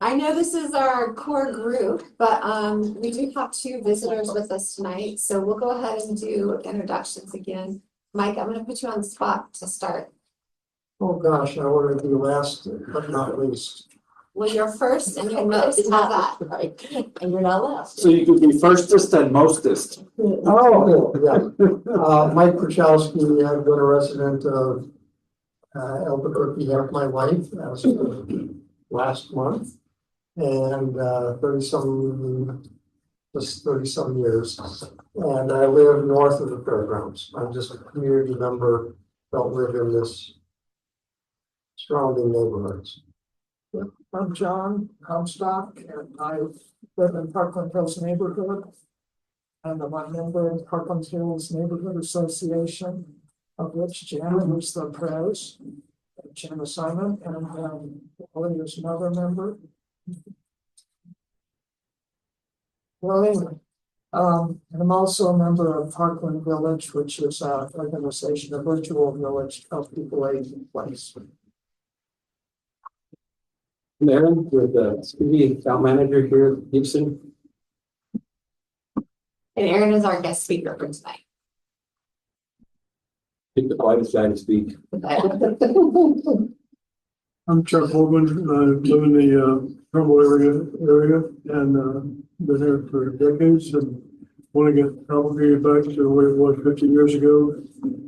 I know this is our core group, but we do have two visitors with us tonight, so we'll go ahead and do introductions again. Mike, I'm gonna put you on the spot to start. Oh, gosh, I want to be last, but not least. Well, you're first and you're most, how's that? Right, and you're not last. So you could be firstest and mostest. Oh, yeah. Mike Krachowski, I've been a resident of Albuquerque, half my life, as of last month. And 30-some years. And I live north of the fairgrounds. I'm just a community member, don't live in this surrounding neighborhoods. I'm John Comstock, and I live in Parkland Hills neighborhood. And I'm a member of Parkland Hills Neighborhood Association, of which Jana is the pres, Jana Simon, and Ellie is another member. Well, anyway, and I'm also a member of Parkland Village, which is an organization, a virtual village of people age in place. Aaron, with the city account manager here at Gibson. And Aaron is our guest speaker for tonight. Pick the quietest guy to speak. I'm Chuck Holman. I live in the Trumbull area and been here for decades and want to get promulgated back to the way it was 50 years ago.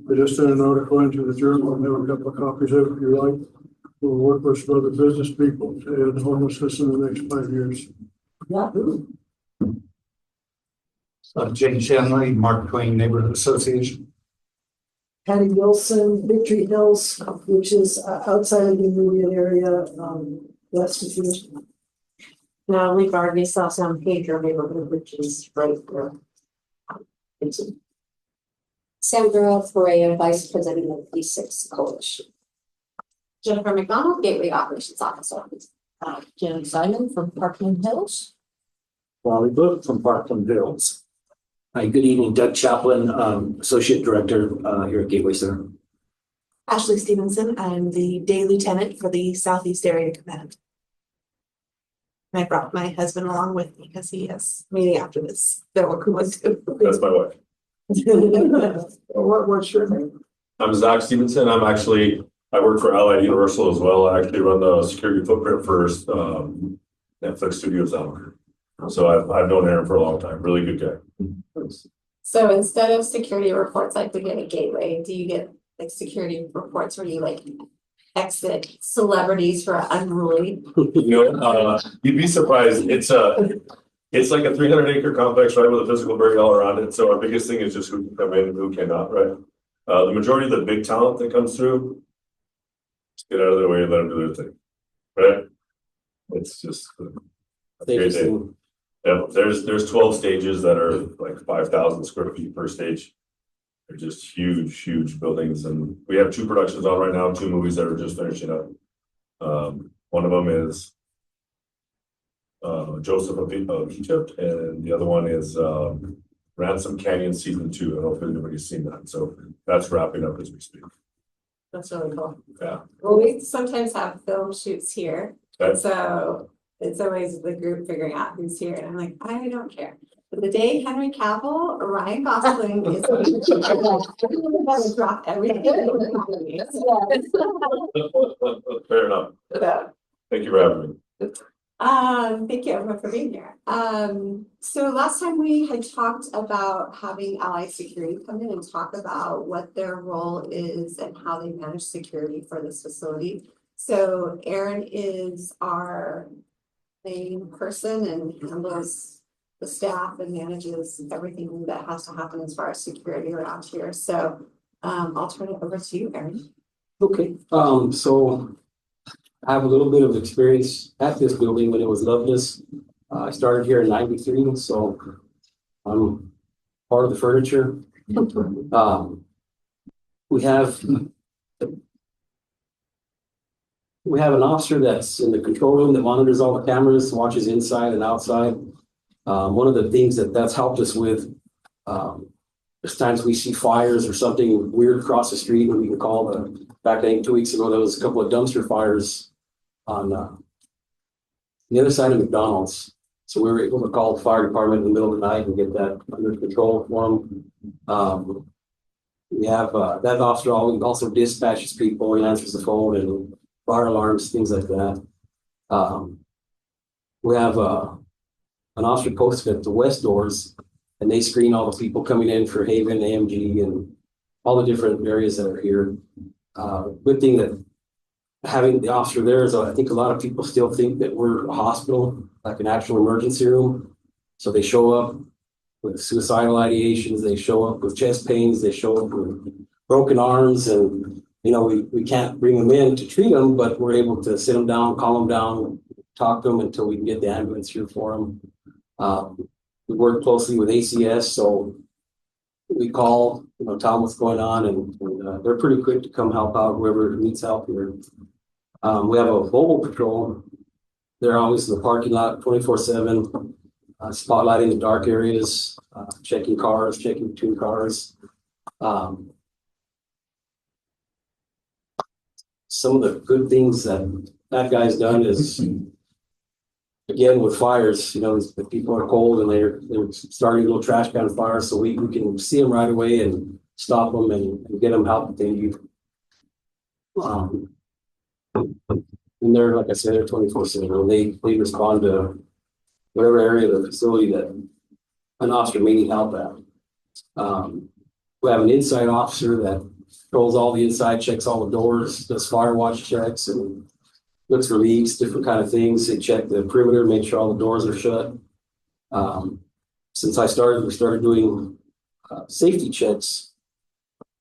I just sent an article into the journal and have a couple of copies of it if you like. We'll work with some other business people to end homelessness in the next 5 years. I'm James Shanley, Mark Twain Neighborhood Association. Patty Wilson, Victory Hills, which is outside of the immediate area, west of Houston. Now, Lee Gardner, South Sound Pedro neighborhood, which is right there. Sandra Ferreira, Vice President of P6 Coalition. Jennifer McDonald, Gateway Operations Officer. Jen Simon from Parkland Hills. Wally Book from Parkland Hills. Hi, good evening, Doug Chaplin, Associate Director here at Gateway Center. Ashley Stevenson, I'm the day lieutenant for the Southeast Area Command. And I brought my husband along with me because he has a meeting after this. They're going to. That's my wife. What's your name? I'm Zach Stevenson. I work for Allied Universal as well. I actually run the security footprint for Netflix Studios out. So I've known Aaron for a long time. Really good guy. So instead of security reports like we get at Gateway, do you get like security reports where you like exit celebrities for unruly? You'd be surprised. It's like a 300-acre complex, right, with a physical barrier all around it. So our biggest thing is just who can come in and who cannot, right? The majority of the big talent that comes through, just get out of their way and let them do their thing, right? It's just a great day. Yeah, there's 12 stages that are like 5,000 square feet per stage. They're just huge buildings, and we have 2 productions on right now, 2 movies that are just finishing up. One of them is Joseph of Egypt, and the other one is Ransom Canyon Season 2. I don't know if anybody's seen that, so that's wrapping up as we speak. That's really cool. Yeah. Well, we sometimes have film shoots here, Okay. so it's always the group figuring out who's here, and I'm like, I don't care. But the day Henry Cavill or Ryan Gosling is going to drop everything. Fair enough. So, Thank you for having me. thank you everyone for being here. So last time we had talked about having Allied Security come in and talk about what their role is and how they manage security for this facility. So Aaron is our main person and handles the staff and manages everything that has to happen as far as security around here. So I'll turn it over to you, Aaron. Okay, so I have a little bit of experience at this building when it was Loveless. I started here in '93, so I'm part of the furniture. We have an officer that's in the control room that monitors all the cameras, watches inside and outside. One of the things that's helped us with, there's times we see fires or something weird across the street, and we can call back 2 weeks ago, there was a couple of dumpster fires on the other side of McDonald's. So we were able to call the fire department in the middle of the night and get that under control for them. We have that officer also dispatches people, he answers the phone and fire alarms, things like that. We have an officer posted at the west doors, and they screen all the people coming in for Haven, AMG, and all the different areas that are here. Good thing that having the officer there is, I think a lot of people still think that we're a hospital, like an actual emergency room. So they show up with suicidal ideations, they show up with chest pains, they show up with broken arms, and we can't bring them in to treat them, but we're able to sit them down, calm them down, talk to them until we can get the ambulance here for them. We work closely with ACS, so we call, tell them what's going on, and they're pretty quick to come help out whoever needs help here. We have a mobile patrol. They're always in the parking lot 24/7, spotlighting the dark areas, checking cars, checking between cars. Some of the good things that guy's done is, again, with fires, the people are cold and they're starting little trash can fires, so we can see them right away and stop them and get them help that they need. And they're, like I said, they're 24/7. They respond to whatever area of the facility that an officer may need help at. We have an inside officer that controls all the inside, checks all the doors, does fire watch checks, and looks for leaks, different kind of things. They check the perimeter, make sure all the doors are shut. Since we started doing safety checks,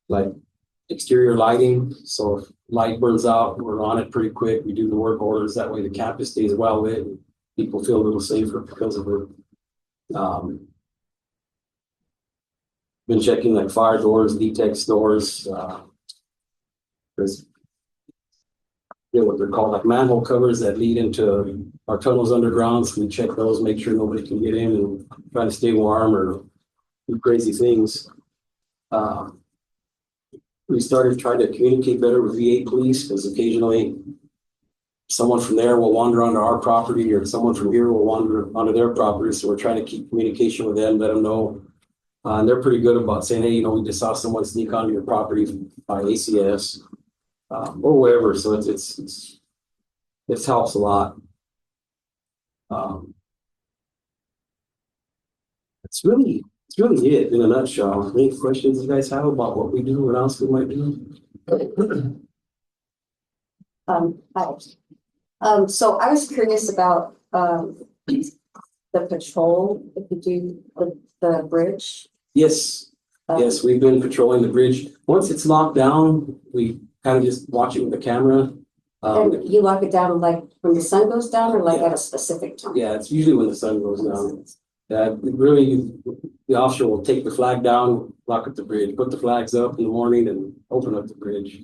like exterior lighting. So if light burns out, we're on it pretty quick. We do the work orders. That way the campus stays well lit and people feel a little safer because of it. Been checking like fire doors, detect doors. There's what they're called, like manhole covers that lead into our tunnels underground. So we check those, make sure nobody can get in and try to stay warm or do crazy things. We started trying to communicate better with VA police because occasionally someone from there will wander onto our property or someone from here will wander onto their property. So we're trying to keep communication with them, let them know. And they're pretty good about saying, hey, we just saw someone sneak onto your property by ACS or whatever. So it helps a lot. It's really it in a nutshell. Any questions you guys have about what we do, what else we might do? Hi. So I was curious about, the patrol, if you do the bridge. Yes, yes, we've been patrolling the bridge. Once it's locked down, we kind of just watch it with the camera. And you lock it down like when the sun goes down or like at a specific time? Yeah, it's usually when the sun goes down. Really, the officer will take the flag down, lock up the bridge, put the flags up in the morning and open up the bridge.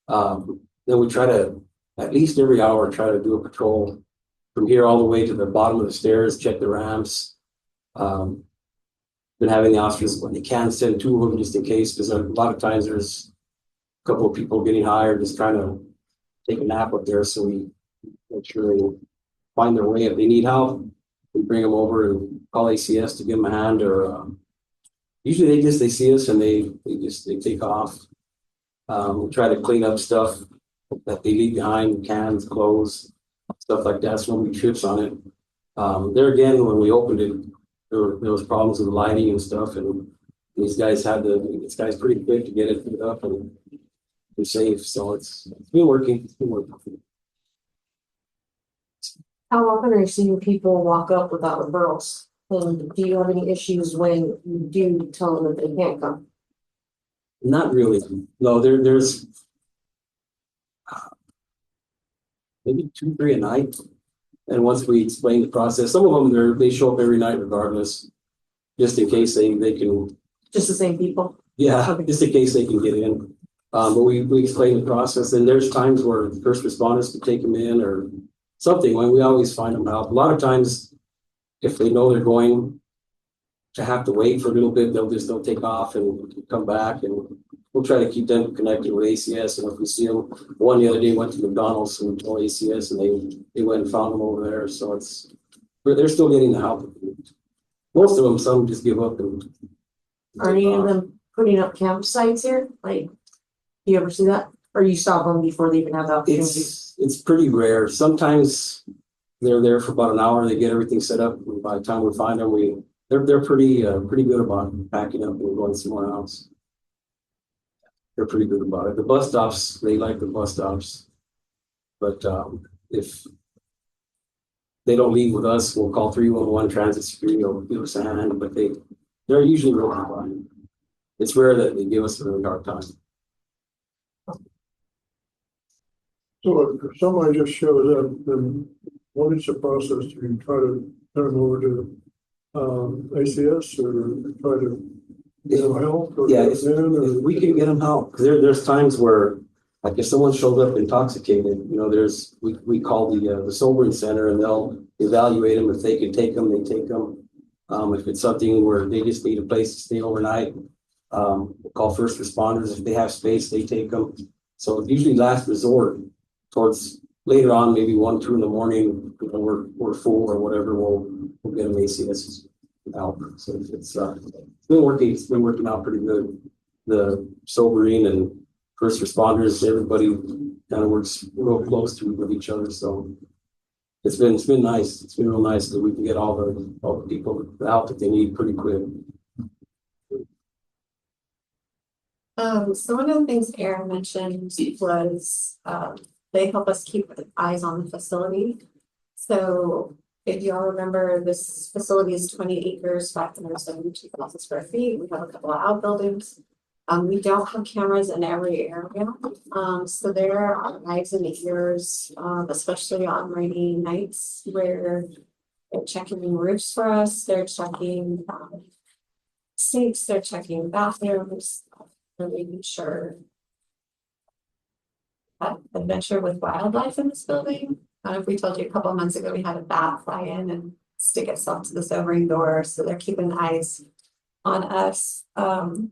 Then we try to, at least every hour, try to do a patrol from here all the way to the bottom of the stairs, check the ramps. Been having the officers, when they can, send two of them just in case, because a lot of times there's a couple of people getting hired just trying to take a nap up there. So we make sure they find their way. If they need help, we bring them over and call ACS to give them a hand, or usually they see us and they take off. We try to clean up stuff that they leave behind, cans, clothes, stuff like that, so nobody trips on it. There again, when we opened it, there was problems with the lighting and stuff, and this guy's pretty quick to get it put up and be safe. So it's been working. How often are you seeing people walk up without referrals? And do you have any issues when you do tell them that they can't come? Not really. No, there's maybe 2-3 a night. And once we explain the process, some of them they show up every night regardless, just in case they can. Just the same people? Yeah, Okay. just in case they can get in. But we explain the process, and there's times where first responders can take them in or something. When we always find them help. A lot of times, if they know they're going to have to wait for a little bit, they'll take off and come back, and we'll try to keep them connected with ACS. And if we see them, one the other day went to McDonald's and told ACS, and they went and found them over there. So they're still getting the help. Most of them, some just give up and. Are any of them putting up campsites here? Like, do you ever see that? Or you stop them before they even have the opportunity? It's pretty rare. Sometimes they're there for about an hour, they get everything set up, and by the time we find them, they're pretty good about packing up and going somewhere else. They're pretty good about it. The bus stops, they like the bus stops. But if they don't leave with us, we'll call 311 transit security or give us a hand, but they're usually real fine. It's rare that they give us a really hard time. So if somebody just shows up, then what is the process to try to turn them over to ACS or try to get them help? Or Yeah, if we can get them help, because there's times where, like, if someone showed up intoxicated, we call the sobering center, and they'll evaluate them. If they can take them, they take them. If it's something where they just need a place to stay overnight, we'll call first responders. If they have space, they take them. So usually last resort, towards later on, maybe 1, 2 in the morning, we're full or whatever, we'll get them ACS help. So it's been working out pretty good. The sobering and first responders, everybody kind of works real close with each other. So it's been nice. It's been real nice that we can get all the people the help that they need pretty quick. So one of the things Aaron mentioned was, they help us keep eyes on the facility. So if you all remember, this facility is 20 acres, 572,000 square feet. We have a couple of outbuildings. We don't have cameras in every area. So there are eyes and ears, especially on rainy nights where they're checking roofs for us. They're checking sinks, they're checking bathrooms, they're making sure adventure with wildlife in this building. I don't know if we told you a couple of months ago, we had a bat fly in and stick itself to the sobering door. So they're keeping eyes on us. Doug,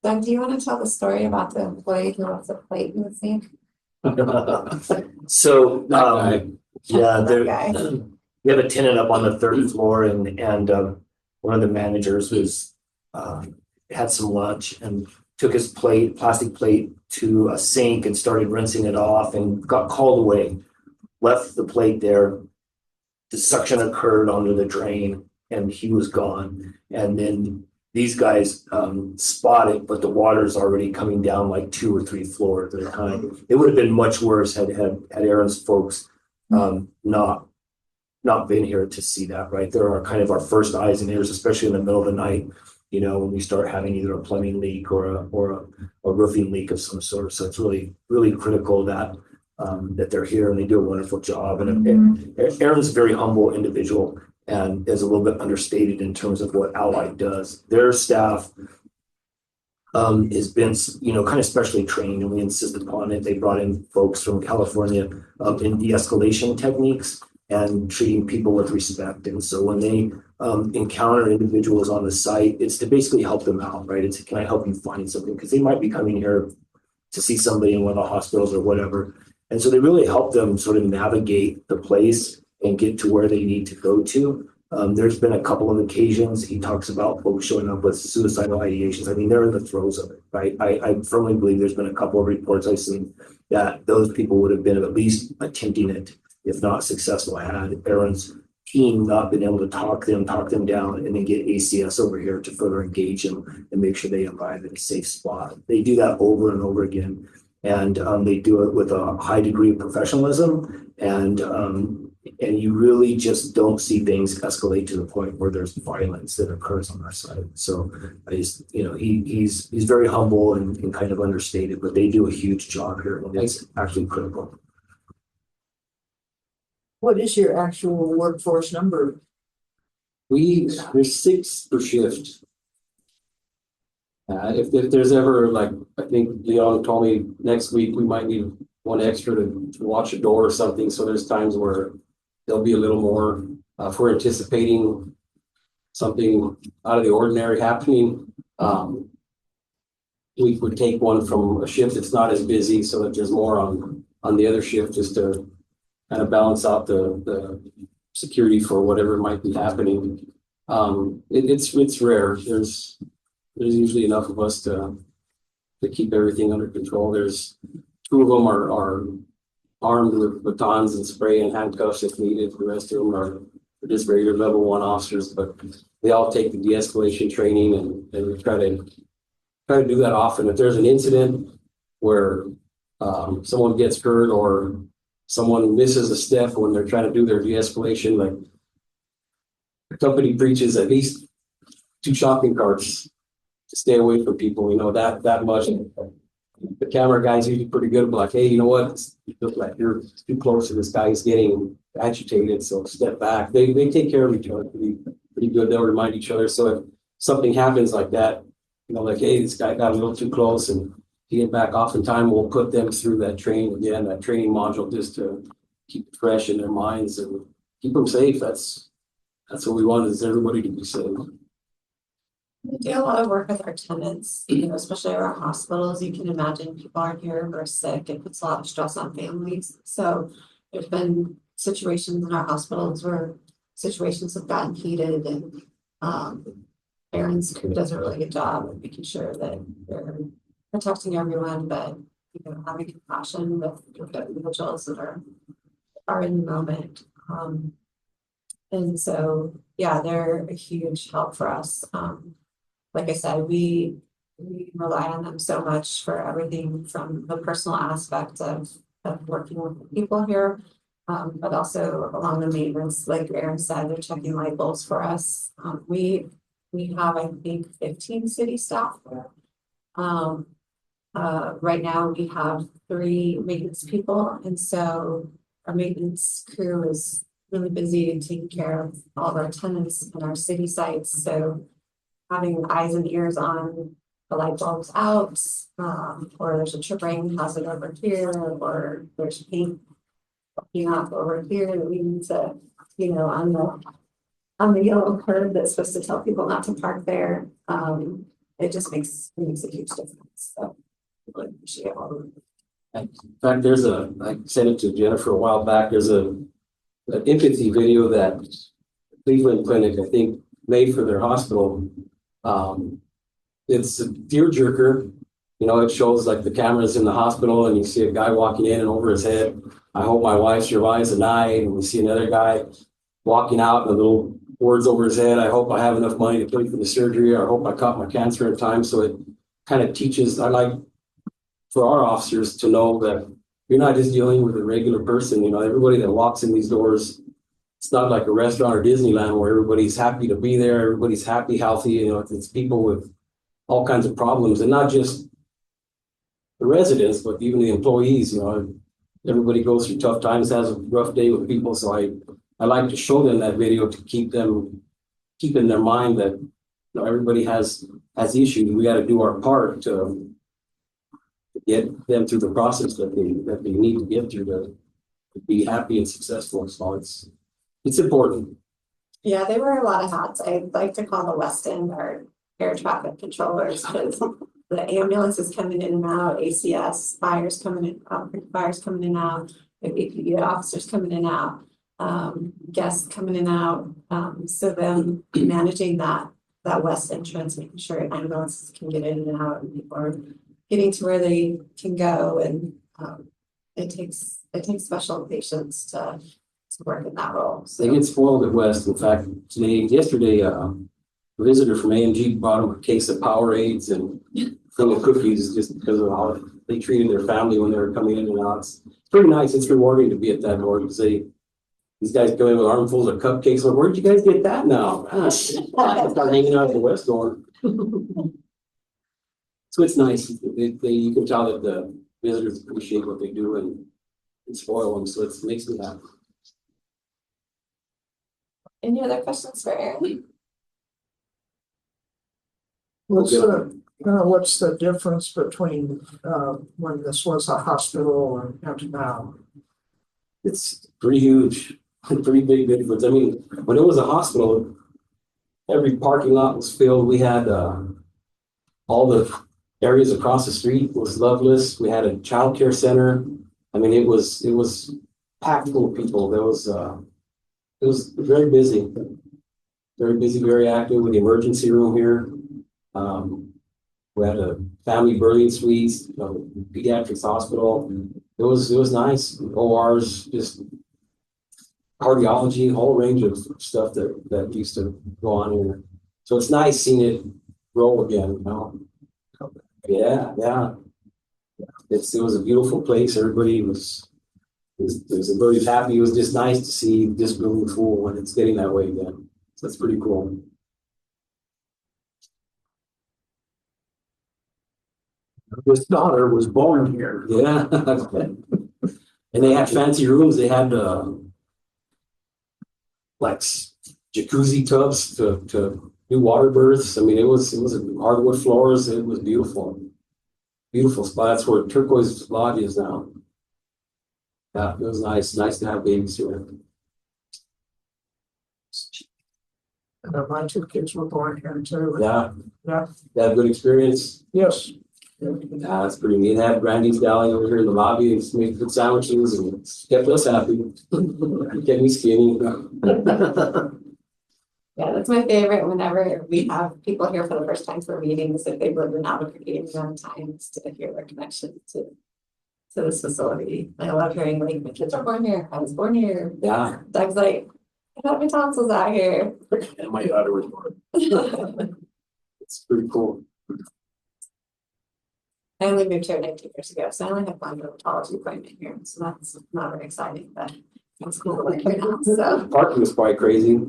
do you want to tell the story about the employee who left the plate in the sink? So, yeah, That guy. we have a tenant up on the 3rd floor, and one of the managers was had some lunch and took his plastic plate to a sink and started rinsing it off and got called away. Left the plate there. The suction occurred onto the drain and he was gone. And then these guys spot it, but the water's already coming down like 2 or 3 floors at a time. It would have been much worse had Aaron's folks not been here to see that, right? There are kind of our first eyes and ears, especially in the middle of the night, when we start having either a plumbing leak or a roofing leak of some sort. So it's really, really critical that they're here and they do a wonderful job. And Aaron's a very humble individual and is a little bit understated in terms of what Allied does. Their staff has been, kind of specially trained, and we insist upon it. They brought in folks from California in de-escalation techniques and treating people with respect. And so when they encounter individuals on the site, it's to basically help them out, right? It's, can I help you find something? Because they might be coming here to see somebody in one of the hospitals or whatever. And so they really help them sort of navigate the place and get to where they need to go to. There's been a couple of occasions he talks about folks showing up with suicidal ideations. I mean, they're in the throes of it, right? I firmly believe there's been a couple of reports I've seen that those people would have been at least attempting it, if not successful, had Aaron's team not been able to talk them down and then get ACS over here to further engage them and make sure they arrive at a safe spot. They do that over and over again. And they do it with a high degree of professionalism, and you really just don't see things escalate to the point where there's violence that occurs on our side. So I just, he's very humble and kind of understated, but they do a huge job here, and it's actually critical. What is your actual workforce number? There's 6 per shift. If there's ever, like, I think Leon told me next week we might need 1 extra to watch a door or something. So there's times where there'll be a little more. If we're anticipating something out of the ordinary happening, we would take one from a shift that's not as busy so that there's more on the other shift just to kind of balance out the security for whatever might be happening. It's rare. There's usually enough of us to keep everything under control. There's two of them are armed with batons and spray and handcuffs if needed. The rest of them are just regular level 1 officers, but they all take the de-escalation training and we try to do that often. If there's an incident where someone gets hurt or someone misses a step when they're trying to do their de-escalation, like the company preaches at least 2 shopping carts to stay away from people, that much. The camera guy's usually pretty good, but like, hey, you know what? You look like you're too close to this guy. He's getting agitated, so step back. They take care of each other pretty good. They'll remind each other. So if something happens like that, like, hey, this guy got a little too close and he get back. Oftentimes we'll put them through that training again, that training module, just to keep it fresh in their minds and keep them safe. That's what we want, is everybody to be safe. We do a lot of work with our tenants, especially our hospitals. You can imagine people are here who are sick. It puts a lot of stress on families. So there's been situations in our hospitals where situations have gotten heated and Aaron's crew does a really good job of making sure that they're protecting everyone, but having compassion with the individuals that are in the moment. And so, yeah, they're a huge help for us. Like I said, we rely on them so much for everything from the personal aspect of working with people here, but also along the maintenance, like Aaron said, they're checking light bulbs for us. We have, I think, 15 city staff here. Right now we have 3 maintenance people, and so our maintenance crew is really busy taking care of all of our tenants and our city sites. So having eyes and ears on the light bulbs out, or there's a trip ring hazard over here, or there's paint popping up over here that we need to, on the yellow curb that's supposed to tell people not to park there. It just makes a huge difference. So I really appreciate all of it. In fact, I sent it to Jennifer a while back. There's an empathy video that Cleveland Clinic, I think, made for their hospital. It's a tearjerker. It shows like the cameras in the hospital and you see a guy walking in and over his head. I hope my wife survives the night. And we see another guy walking out and the little words over his head. I hope I have enough money to pay for the surgery. Or I hope I caught my cancer in time. So it kind of teaches, I like for our officers to know that you're not just dealing with a regular person. Everybody that walks in these doors, it's not like a restaurant or Disneyland where everybody's happy to be there. Everybody's happy, healthy. It's people with all kinds of problems, and not just the residents, but even the employees. Everybody goes through tough times, has a rough day with people. So I like to show them that video to keep in their mind that everybody has issues. We got to do our part to get them through the process that they need to get through to be happy and successful. So it's important. Yeah, they wear a lot of hats. I like to call the West End our air traffic controllers, because the ambulance is coming in and out, ACS, fires coming in and out, the APD officers coming in and out, guests coming in and out. So then managing that west entrance, making sure ambulances can get in and out and people are getting to where they can go. And it takes special patience to work in that role. So They get spoiled at West. In fact, yesterday, a visitor from AMG brought them a case of Powerades and full of cookies just because of how they treated their family when they were coming in and out. It's pretty nice. It's rewarding to be at that door because these guys go in with armfuls of cupcakes. Like, where'd you guys get that now? I start hanging out at the West door. So it's nice. You can tell that the visitors appreciate what they do and spoil them. So it makes me happy. any other questions for Aaron? What's the difference between when this was a hospital and now? It's pretty huge, pretty big difference. I mean, when it was a hospital, every parking lot was filled. We had, all the areas across the street was Loveless. We had a childcare center. I mean, it was packed full of people. There was, it was very busy. Very busy, very active with the emergency room here. We had a family birthing suites, pediatrics hospital. It was nice. ORs, just cardiology, whole range of stuff that used to go on here. So it's nice seeing it grow again, you know? Yeah, yeah. It was a beautiful place. Everybody everybody's happy. It was just nice to see this room full when it's getting that way again. So that's pretty cool. This daughter was born here. Yeah. And they had fancy rooms. They had like jacuzzi tubs to do water births. I mean, it was hardwood floors. It was beautiful. Beautiful spot. That's where Turquoise Lodge is now. Yeah, it was nice. Nice to have babies here. And then my two kids were born here too. Yeah. Yeah. You had a good experience. Yes. Yeah, that's pretty neat. They had Brandy's Deli over here in the lobby and made good sandwiches and it's kept us happy. Kept me skinny. Yeah, that's my favorite whenever we have people here for the first time for meetings, if they've lived in Albuquerque any amount of times to hear their connection to this facility. I love hearing like, my kids are born here, I was born here. Yeah. Doug's like, I got my tonsils out here. And my daughter was born. It's pretty cool. I only moved here 19 years ago, so I only have one dermatology appointment here, so that's not very exciting, but it's cool to live here now, so. Parking was quite crazy.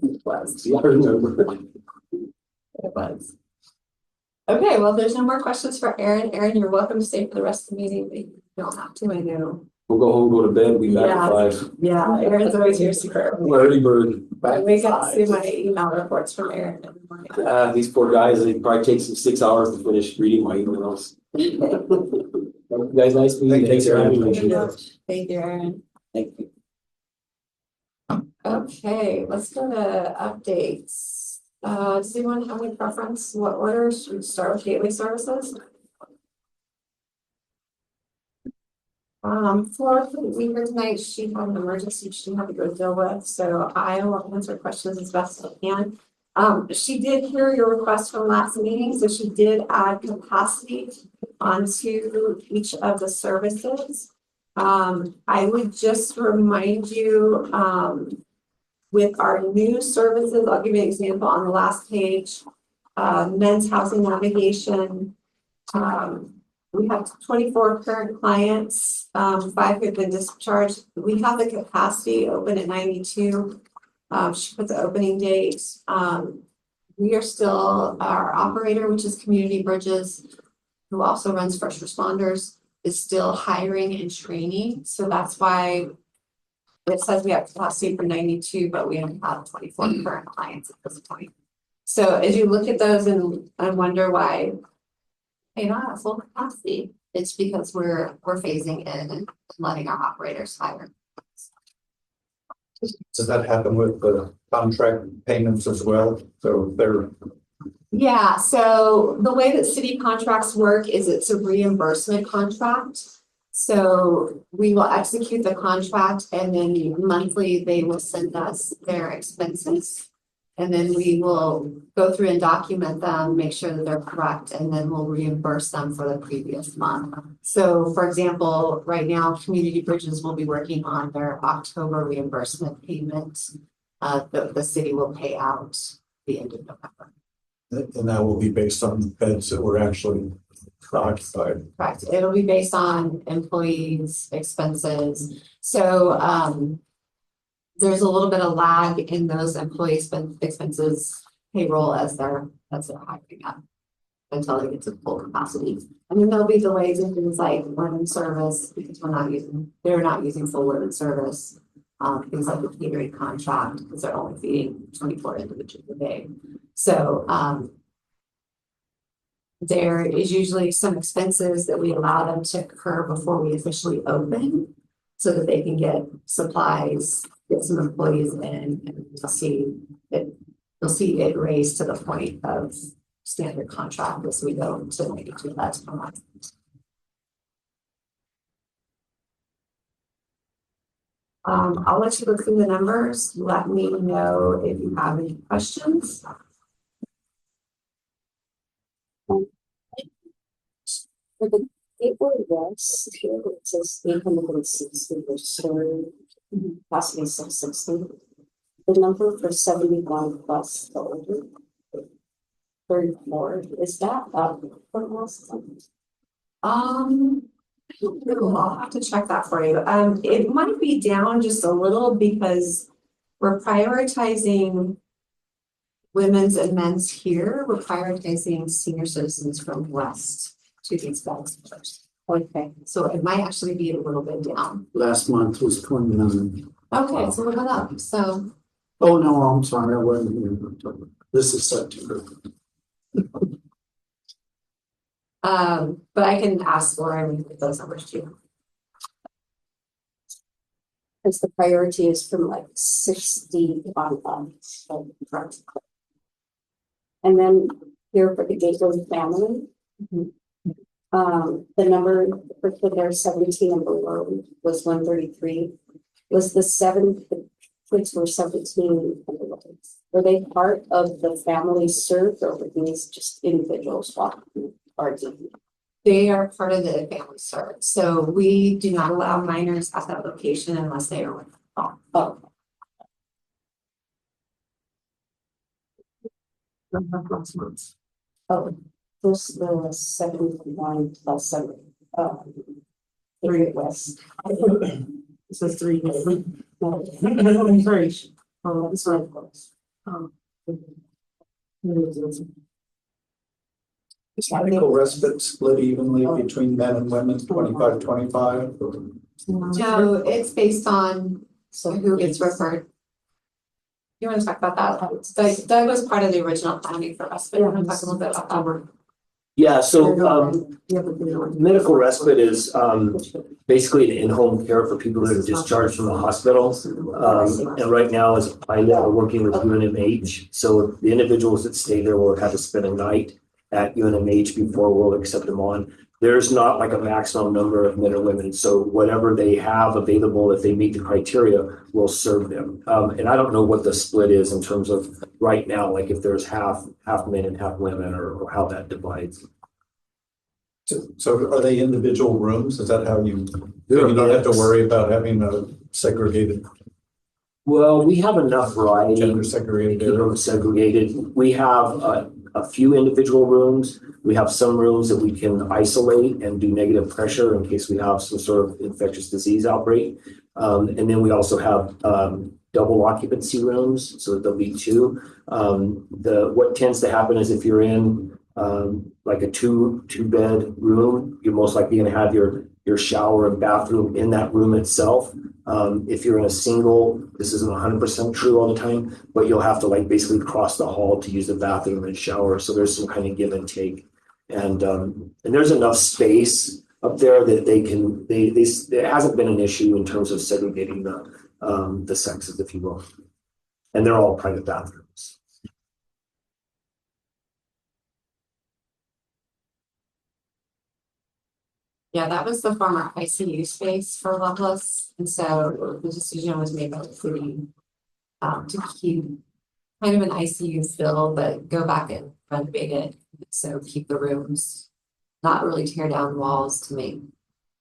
It was. Yeah, I remember. It was. Okay, well, there's no more questions for Erin. Erin, you're welcome to stay for the rest of the meeting, but you don't have to, I know. We'll go home, go to bed, be back Yeah. at 5. Yeah, Erin's always here super early. Early bird. I wake up to see my email reports from Erin in the morning. These poor guys, it probably takes them 6 hours to finish reading my emails. You guys, nice meeting you. Thanks for having me. Thank you, Erin. Thank you. Okay, let's go to updates. Does anyone have any preference? What order? Should we start with gateway services? Flora couldn't be here tonight. She had an emergency she had to go deal with, so I will answer questions as best I can. She did hear your request from last meeting, so she did add capacity onto each of the services. I would just remind you, with our new services, I'll give you an example on the last page. Men's housing navigation. We have 24 current clients, 5 have been discharged. We have the capacity open at 92. She put the opening date. We are still, our operator, which is Community Bridges, who also runs first responders, is still hiring and training. So that's why it says we have capacity for 92, but we only have 24 current clients at this point. So as you look at those and wonder why they don't have full capacity, it's because we're phasing in and letting our operators hire. Does that happen with the contract payments as well? So they're. Yeah, so the way that city contracts work is it's a reimbursement contract. So we will execute the contract and then monthly they will send us their expenses. And then we will go through and document them, make sure that they're correct, and then we'll reimburse them for the previous month. So for example, right now, Community Bridges will be working on their October reimbursement payment. The city will pay out the end of November. And that will be based on the beds that were actually occupied. Correct. It'll be based on employees' expenses. So there's a little bit of lag in those employee expenses payroll as they're hiring up until they get to full capacity. And then there'll be delays in things like women service because they're not using full women service. Things like the catering contract because they're only feeding 24 individuals a day. So there is usually some expenses that we allow them to occur before we officially open so that they can get supplies, get some employees in and to see that you'll see it raised to the point of standard contract as we go to 92 beds per month. I'll let you go through the numbers. Let me know if you have any questions. For the Gateway West, here it says 860 per story, possibly 660. The number for 71 plus the older, third floor, is that up from last time? I'll have to check that for you. It might be down just a little because we're prioritizing women's and men's here. We're prioritizing senior citizens from west to these beds first. Okay, So it might actually be a little bit down. Last month was 29. Okay, it's a little bit up, so. Oh, no, I'm sorry, I wasn't here in October. This is September. But I can ask Laura and get those numbers too. because the priority is from like 60 on up. And then here for the Gateway family. The number for their 17 and below was 133. Was the kids were 17 and below? Were they part of the family served or were these just individuals walking RD? They are part of the family served, so we do not allow minors at that location unless they are with the phone. Oh, oh, this the 71 plus 7. Gateway West. This is 3 days. No, Sorry. Oh, this one. Is medical respite split evenly between men and women, 25-25? No, it's based on who gets referred. You want to talk about that? Doug was part of the original planning for us, but you want to talk a little bit about that? Yeah, so medical respite is basically an in-home care for people that are discharged from the hospital. And right now as a pilot, we're working with UNMH. So the individuals that stay there will have to spend a night at UNMH before we'll accept them on. There's not like a maximum number of men or women. So whatever they have available, if they meet the criteria, we'll serve them. And I don't know what the split is in terms of right now, like if there's half men and half women or how that divides. So are they individual rooms? Is that how you don't have to worry about having a segregated, Well, we have enough variety. gender segregated Keep area? them segregated. We have a few individual rooms. We have some rooms that we can isolate and do negative pressure in case we have some sort of infectious disease outbreak. And then we also have double occupancy rooms, so there'll be 2. What tends to happen is if you're in like a two bed room, you're most likely going to have your shower and bathroom in that room itself. If you're in a single, this isn't 100% true all the time, but you'll have to like basically cross the hall to use the bathroom and shower. So there's some kind of give and take, and there's enough space up there that it hasn't been an issue in terms of segregating the sexes, if you will, and they're all private bathrooms. Yeah, that was the former ICU space for Loveless, and so the decision was made by the city to keep kind of an ICU feel, but go back and renovate it. So keep the rooms, not really tear down walls to make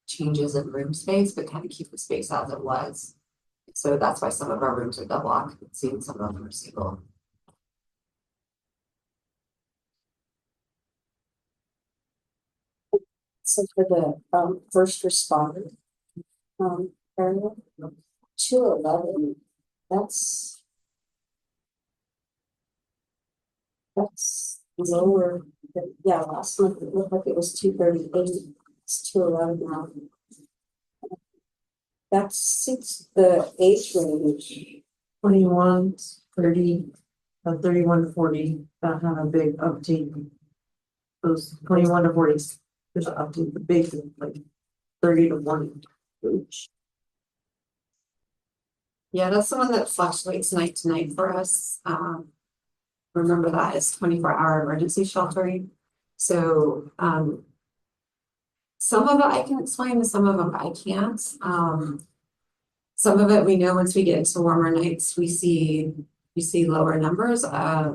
changes in room space, but kind of keep the space as it was. So that's why some of our rooms are double occupancy and some of them are single. So for the first responder area, 211, that's lower than, yeah, last month it looked like it was 238. It's 211 now. That suits the age range. 21, 30, 31 to 40, that have a big uptake. Those 21 to 40, there's an uptake, the big, like 30 to 40. Yeah, that's the one that fluctuates night to night for us. remember that as 24-hour emergency sheltering. So, some of it I can explain, and some of them I can't. Some of it we know once we get into warmer nights, we see lower numbers. I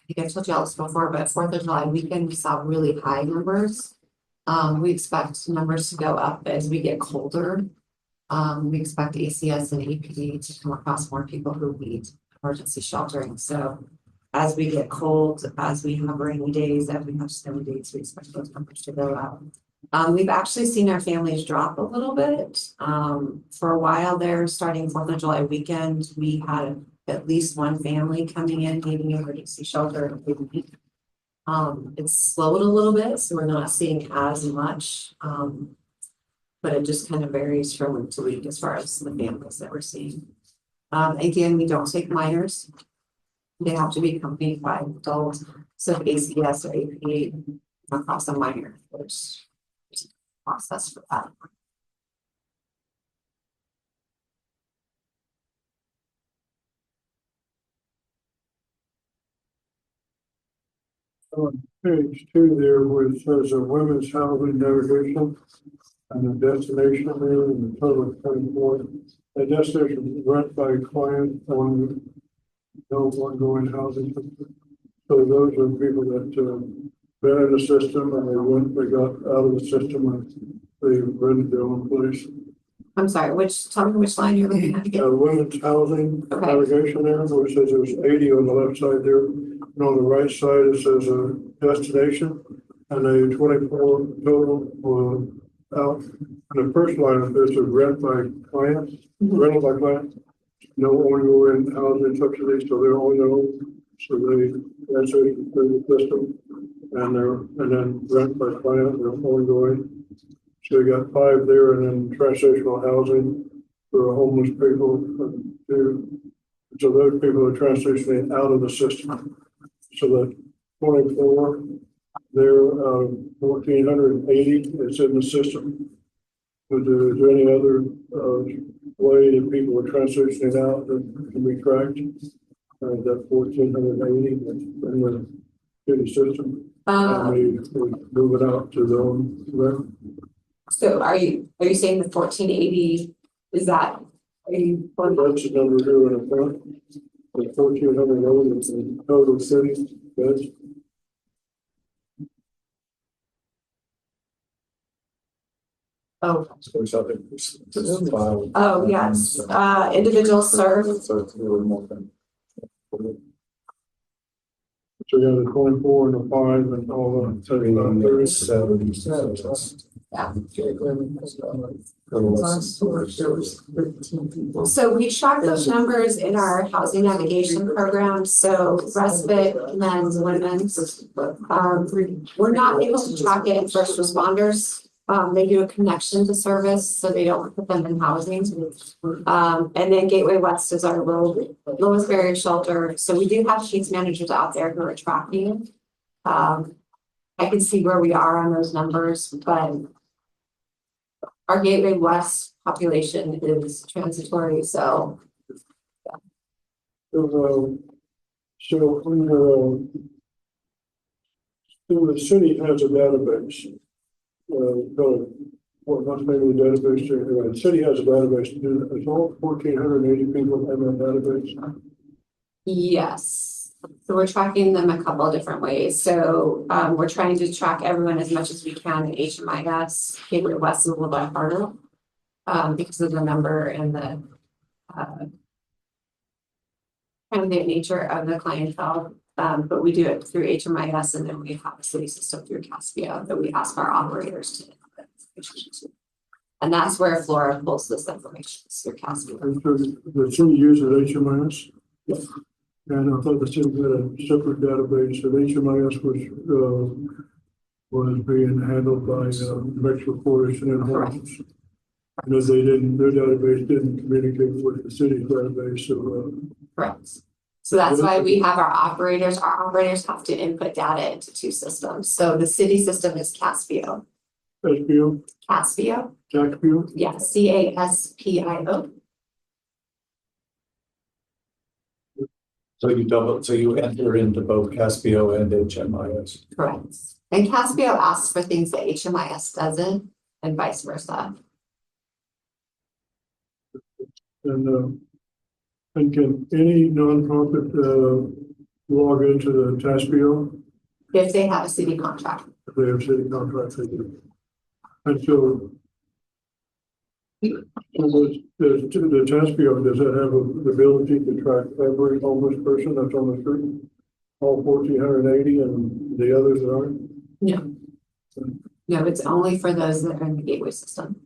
think I told you all this before, but 4th of July weekend, we saw really high numbers. We expect numbers to go up as we get colder. We expect ACS and APD to come across more people who need emergency sheltering. So as we get cold, as we have rainy days, as we have snowy days, we expect those numbers to go up. We've actually seen our families drop a little bit. For a while there, starting 4th of July weekend, we had at least one family coming in needing emergency shelter every week. It's slowed a little bit, so we're not seeing as much. But it just kind of varies from week to week as far as the families that we're seeing. Again, we don't take minors. They have to be accompanied by adults. So if ACS or APA come across a minor, there's a process for that. On page 2 there, where it says a women's housing navigation and the destination there and the total of 24. The destination is rent by client on no ongoing housing. So those are people that been in the system and they got out of the system and they rented their own place. I'm sorry, tell me which line you're looking at again. Women's housing Okay. navigation there, where it says there's 80 on the left side there. And on the right side, it says a destination and a 24 total out. And the first line of this is rent by client, rental by client. No ongoing housing subsidies, so they're on their own. So that's the system. And then rent by client, they're ongoing. So you got 5 there, and then transitional housing for homeless people. So those people are transitioning out of the system. So the 24, they're 1,480 is in the system. Is there any other way that people are transitioning out that can be tracked? That 1,480 in the city system. And we move it out to their own. So are you saying the 1480 is that? Are you? That's the number here in the front. The 1,480 is the total city beds. Oh, So there's something. Just file. oh, yes, individuals served. So it's a little more than. So you have the 24 and the 5 and all that. So There's 7. Yeah. Yeah. So we track those numbers in our housing navigation program, so respite, men's, women's. We're not able to track it in first responders. They do a connection to service, so they don't put them in housing. And then Gateway West is our lowest barrier shelter. So we do have case managers out there who are tracking. I can see where we are on those numbers, but our Gateway West population is transitory, so. So the city has a database. What's the name of the database? The city has a database. Is all 1,480 people in that database? Yes, so we're tracking them a couple of different ways. So we're trying to track everyone as much as we can in HMIS. Gateway West is a little bit harder because of the number and the kind of the nature of the clientele. But we do it through HMIS, and then we have a city system through Caspio that we ask our operators to input information to. And that's where Flora pulls this information through Caspio. And so the city uses HMIS? Yes. And I thought the city had a separate database, that HMIS was being handled by Metro Corporation and Homes. And as they didn't, their database didn't communicate with the city's database, so. Correct. So that's why we have our operators. Our operators have to input data into 2 systems. So the city system is Caspio. Caspio? Caspio? Yeah, CASPIO. So you enter into both Caspio and HMIS. Correct. And Caspio asks for things that HMIS doesn't, and vice versa. And can any nonprofit, log into the TASPIO If they have a city contract. if they have city contracts? They do. And so the TASPIO, does that have the ability to track every homeless person that's on the street? All 1,480 and the others that aren't? No, it's only for those that are in the gateway system,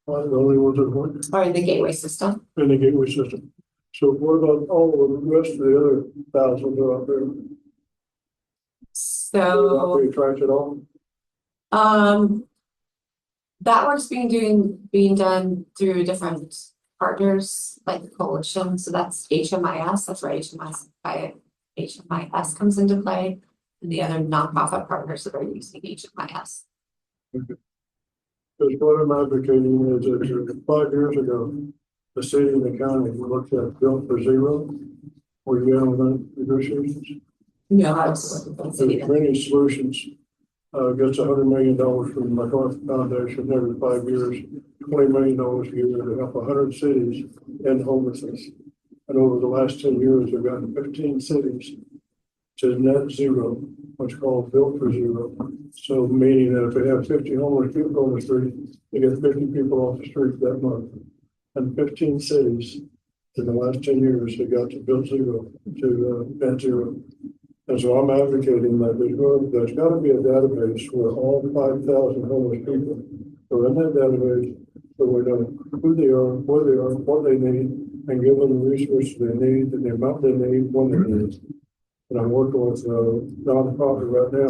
The only ones that want or in the gateway system. in the gateway system. So what about all of the rest of the other thousands that are out there? So, Are they tracked at all? that work's being done through different partners, like the coalition, so that's HMIS, that's where HMIS comes into play. And the other nonprofit partners that are using HMIS. Because what I'm advocating is that 5 years ago, the city and the county looked at Built for Zero. Were you in on that negotiations? No, I was looking for the city. There's many solutions. Gets $100 million from the MacArthur Foundation every 5 years, $20 million a year to help 100 cities end homelessness. And over the last 10 years, we've gotten 15 cities to net zero, what's called Built for Zero. So meaning that if they have 50 homeless people on the street, they get 50 people off the street that month. And 15 cities in the last 10 years, they got to Built Zero, to net zero. And so I'm advocating that there's got to be a database where all 5,000 homeless people are in that database, so we know who they are, where they are, what they need, and give them the resources they need, and the amount they need, when they need it. And I'm working with a nonprofit right now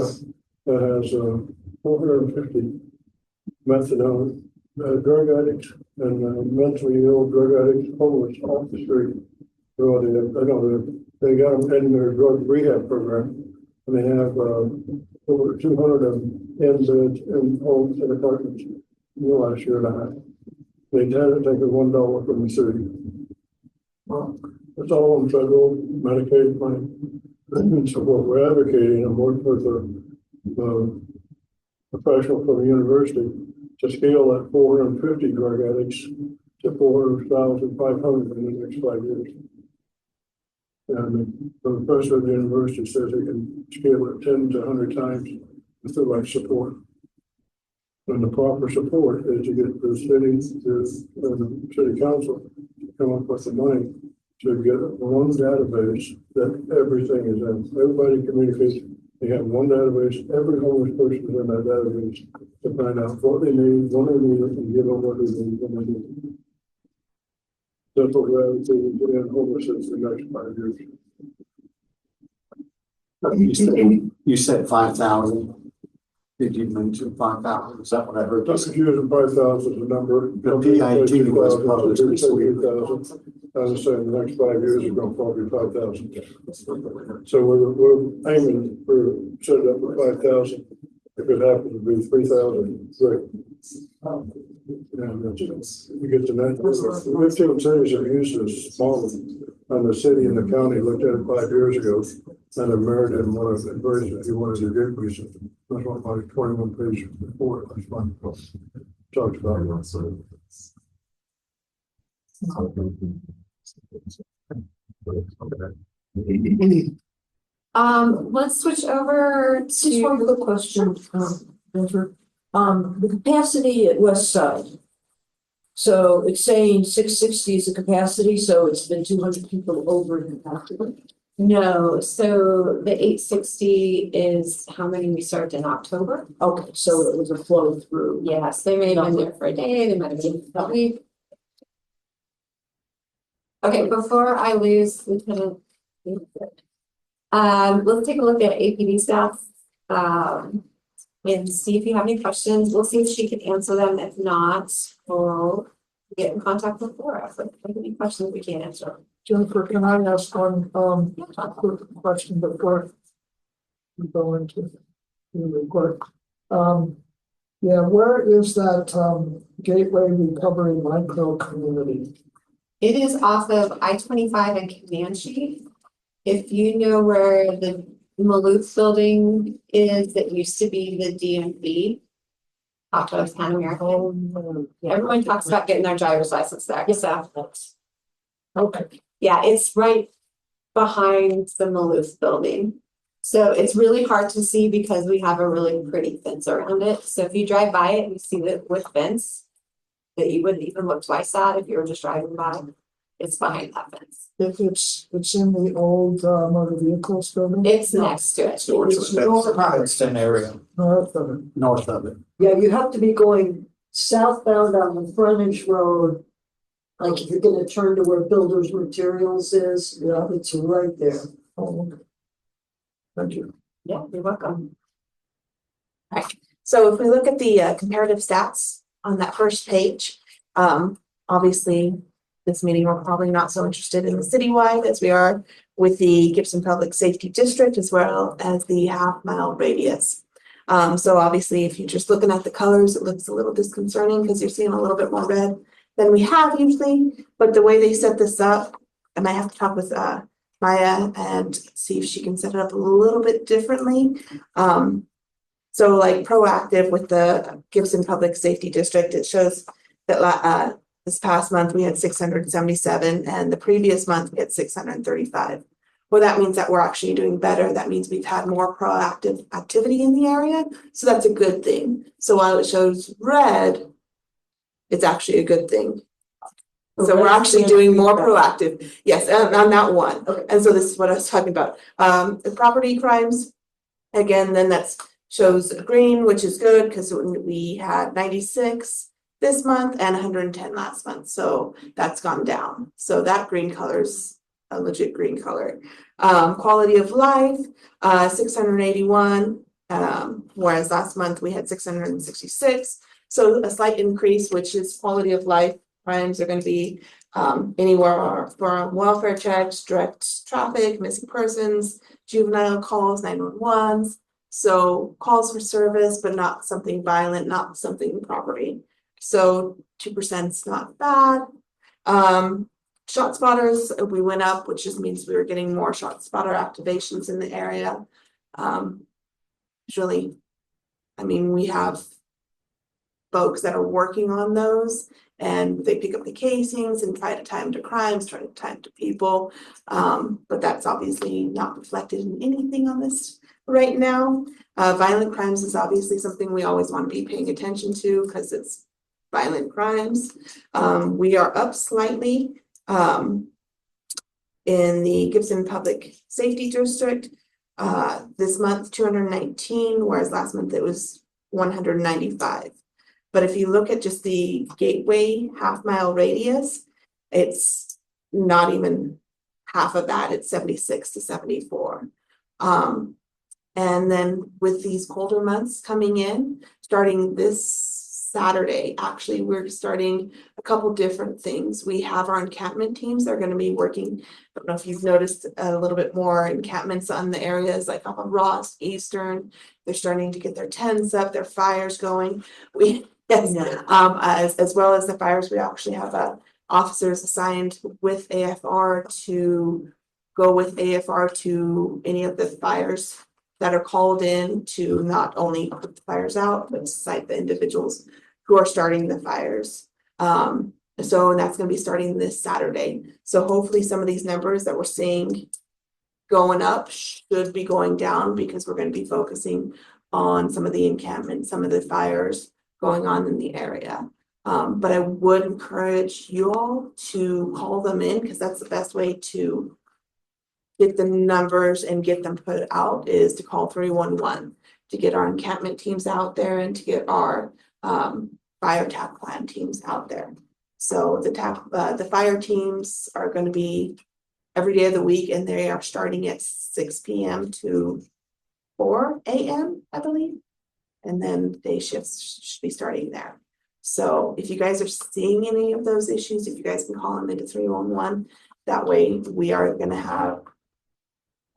that has 450 methadone drug addicts and mentally ill drug addicts homeless off the street. So they got them in their drug rehab program, and they have over 200 of them in beds in homes and apartments in the last year and a half. They haven't taken $1 from the city. Well, it's all on federal Medicaid money. And so what we're advocating, I'm working with a professional from the university to scale that 450 drug addicts to 400,500 in the next 5 years. And the professor of the university says they can scale it 10 to 100 times with the right support. And the proper support is to get the city, the city council to come up with the money to get one database that everything is in. Everybody communicates. They have one database. Every homeless person is in that database to find out what they need, when they need it, and give them what they need when they need it. That's what we're advocating to end homelessness in the next 5 years. You said 5,000. Did you mention 5,000? Is that what I heard? Just using 5,000 as a number. The PIT was published this week. 8,000. I was saying the next 5 years are going to probably 5,000. So we're aiming for set it up for 5,000. If it happens to be 3,000, great. And you get to that. 15 cities have used this model, and the city and the county looked at it 5 years ago, and have married in one of the versions. He wanted to get me something. That's what my 21 pages before. That's fun. Talked about it. So. Let's switch over Just to. one quick question, Andrew. The capacity at West Side. So it's saying 660 is the capacity, so it's been 200 people over capacity. No, so the 860 is how many we served in October. Okay, so it was a flow through. Yes, they may have been there for a day, they might have been for a week. Okay, before I lose Lieutenant. Let's take a look at APD staff. And see if you have any questions. We'll see if she can answer them. If not, we'll get in contact with Laura. If we have any questions we can't answer. Jennifer, can I ask one, quick question before we go into the report? Yeah, where is that, Gateway Recovery Micro Community? It is off of I-25 and Comanche. if you know where the Maloof building is, that used to be the DMV. Tacos Pan American. Everyone talks about getting their driver's license there, so. Okay, Yeah, it's right behind the Maloof building. So it's really hard to see because we have a really pretty fence around it. So if you drive by it and you see the with fence that you wouldn't even look twice at if you were just driving by, it's behind that fence. if it's in the old motor vehicles building. It's next to it. It's north Princeton area, of it. north of it. Yeah, you have to be going southbound on the frontage road. Like if you're gonna turn to where Builders Materials is, yeah, it's right there. Oh, okay. Thank you. Yeah, you're welcome. So if we look at the comparative stats on that first page, obviously this meeting, we're probably not so interested in the citywide as we are with the Gibson Public Safety District as well as the half-mile radius. So obviously, if you're just looking at the colors, it looks a little disconcerting because you're seeing a little bit more red than we have usually. But the way they set this up, and I have to talk with Maya and see if she can set it up a little bit differently. So like proactive with the Gibson Public Safety District, it shows that this past month we had 677 and the previous month we had 635. Well, that means that we're actually doing better. That means we've had more proactive activity in the area. So that's a good thing. So while it shows red, it's actually a good thing. So we're actually doing more proactive. Yes, on that one. Okay. And so this is what I was talking about. The property crimes, again, then that's shows green, which is good because we had 96 this month and 110 last month. So that's gone down. So that green color's a legit green color. Quality of life, 681, whereas last month we had 666. So a slight increase, which is quality of life. Crimes are going to be anywhere from welfare checks, direct traffic, missing persons, juvenile calls, 911s. So calls for service, but not something violent, not something property. So 2% is not bad. Shot spotters, we went up, which just means we were getting more shot spotter activations in the area. Really, I mean, we have folks that are working on those and they pick up the casings and try to tie them to crimes, try to tie them to people. But that's obviously not reflected in anything on this right now. Violent crimes is obviously something we always want to be paying attention to because it's violent crimes. We are up slightly in the Gibson Public Safety District. This month, 219, whereas last month it was 195. But if you look at just the gateway half-mile radius, it's not even half of that. It's 76 to 74. And then with these colder months coming in, starting this Saturday, actually, we're starting a couple different things. We have our encampment teams that are going to be working. I don't know if you've noticed a little bit more encampments on the areas like off of Ross, Eastern. They're starting to get their tents up, their fires going. As well as the fires, we actually have officers assigned with AFR to go with AFR to any of the fires that are called in to not only put the fires out, but to cite the individuals who are starting the fires. And that's going to be starting this Saturday. So hopefully some of these numbers that we're seeing going up should be going down because we're going to be focusing on some of the encampments, some of the fires going on in the area. But I would encourage you all to call them in because that's the best way to get the numbers and get them put out is to call 311 to get our encampment teams out there and to get our fire TAC plan teams out there. So the fire teams are going to be every day of the week and they are starting at 6 p.m. to 4 a.m. I believe. And then day shifts should be starting there. So if you guys are seeing any of those issues, if you guys can call them into 311, that way we are going to have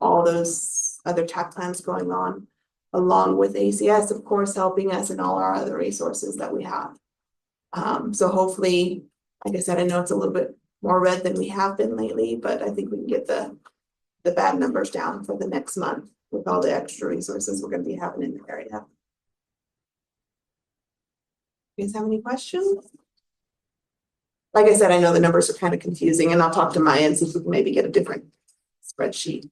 all those other TAC plans going on, along with ACS, of course, helping us and all our other resources that we have. So hopefully, like I said, I know it's a little bit more red than we have been lately, but I think we can get the the bad numbers down for the next month with all the extra resources we're gonna be having in the area. You guys have any questions? Like I said, I know the numbers are kind of confusing, and I'll talk to Maya and see if we can maybe get a different spreadsheet.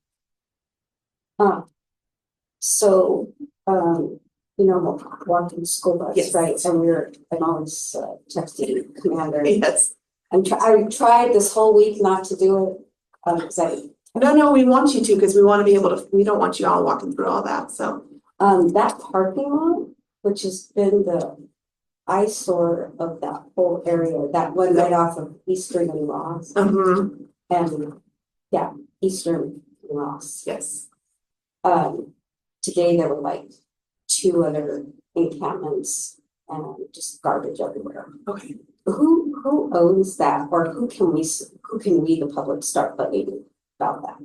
So, you know, walking school bus, Yes. right? And I'm always texting Commander. Yes. I tried this whole week not to do it, because No, we want you to, because we want to be able to, we don't want you all walking through all that, so. that parking lot, which has been the eyesore of that whole area, that one right off of Eastern and Ross. And, yeah, Eastern and Ross. Yes. Today there were like 2 other encampments and just garbage everywhere. Okay. Who owns that, or who can we, the public, start bugging about that?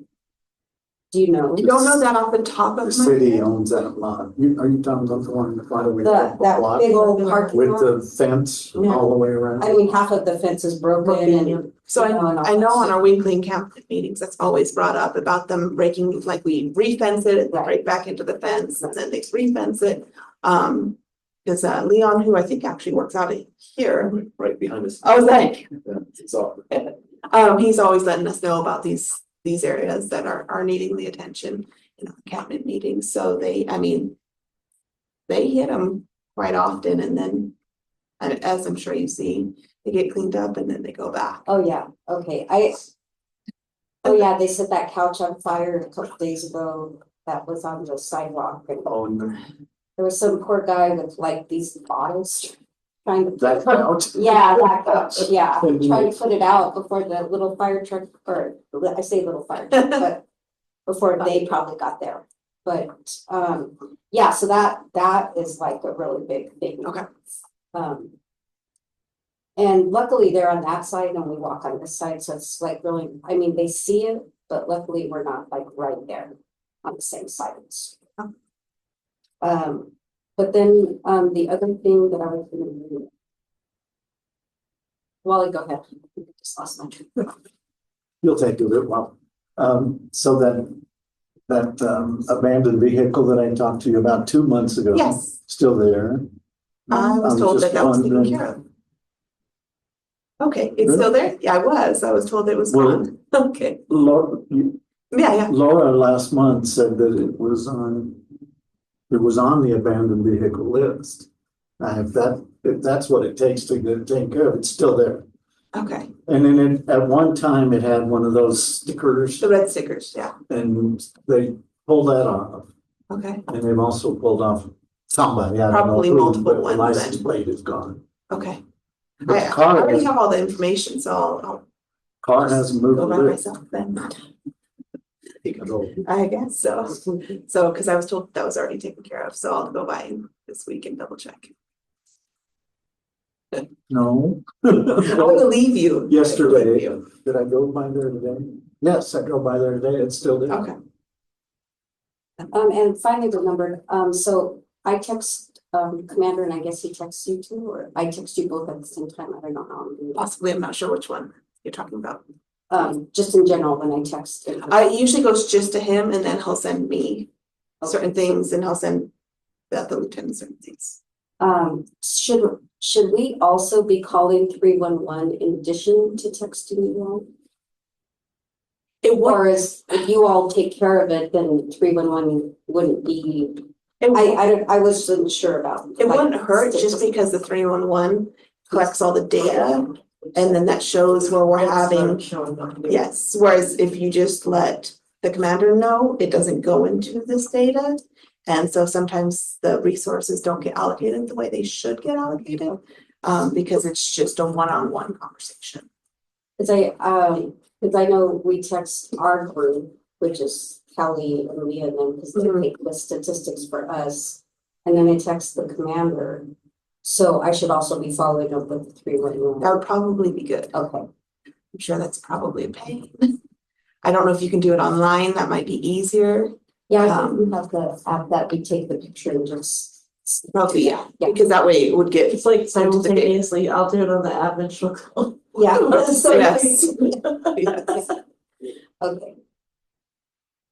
Do you know? I don't know that off the top The of my city head. owns that lot. Are you talking about the one right away? That big old parking With lot? the fence all the way around? I mean, half of the fence is broken and. So you know, and all I know that on our weekly encampment meetings, that's always brought up about them breaking, like we re-fence it, and they break back into the fence, and then they re-fence it. Because Leon, who I think actually works out of here, Right behind us. I was like, So, he's always letting us know about these areas that are needing the attention in our cabinet meetings, so they hit them quite often, and then, as I'm sure you've seen, they get cleaned up and then they go back. Oh, yeah, okay, oh, yeah, they set that couch on fire a couple days ago, that was on the sidewalk, and Oh, no. there was some poor guy with like these bottles trying to. That couch? Yeah, that couch, yeah, trying to put it out before the little fire truck, or I say little fire truck, but before they probably got there. But, yeah, so that is like a really big thing. Okay. And luckily they're on that side and we walk on this side, so it's like really, I mean, they see it, but luckily we're not like right there on the same side of the street. But then, the other thing that I was gonna do. Wally, go ahead. I just lost my train. You'll take a little while. So that abandoned vehicle that I talked to you about 2 months ago. Yes. Still there. I was told that was taken wondering- care of. Okay, it's still there? Yeah, I was told it was Well- gone. Okay, Laura, yeah. Laura last month said that it was on the abandoned vehicle list. If that's what it takes to get it taken care of, it's still there. Okay, And then at one time it had one of those stickers the red stickers, yeah, and they pulled that off. okay, And they've also pulled off somebody, I don't know Probably who, multiple but the ones license then. plate is gone. okay. But the I car, already have all the information, so I'll car hasn't moved go by a bit. myself then. He can go. I guess so. So, because I was told that was already taken care of, so I'll go by this week and double check. No. I believe you. I believe Yesterday, you. did I go by there today? Yes, I drove by there today, it's still there. Okay, And finally the number, so I text, Commander, and I guess he texts you too, or I text you both at the same time, I don't know how I'm doing that. possibly, I'm not sure which one you're talking about. Just in general, when I text. It usually goes just to him, and then he'll send me certain things, and he'll send the lieutenant certain things. Should we also be calling 311 in addition to texting you all? It would, Or if you all take care of it, then 311 wouldn't be, I wasn't sure about. it wouldn't hurt just because the 311 collects all the data, and then that shows where we're having, yes, whereas if you just let the commander know, it doesn't go into this data. And so sometimes the resources don't get allocated the way they should get allocated, because it's just a one-on-one conversation. Cause I know we text our group, which is Kelly and Leah and them, cause they take the statistics for us. And then I text the commander, so I should also be following up with the 311. That would probably be good. Okay, I'm sure that's probably a pain. I don't know if you can do it online, that might be easier. yeah, I think we have the app that we take the picture and just. Probably, yeah, Yeah. because that way it would get. It's like sent to the gate. simultaneously, I'll do it on the app and she'll go. Yeah. Yes. Yes. Okay.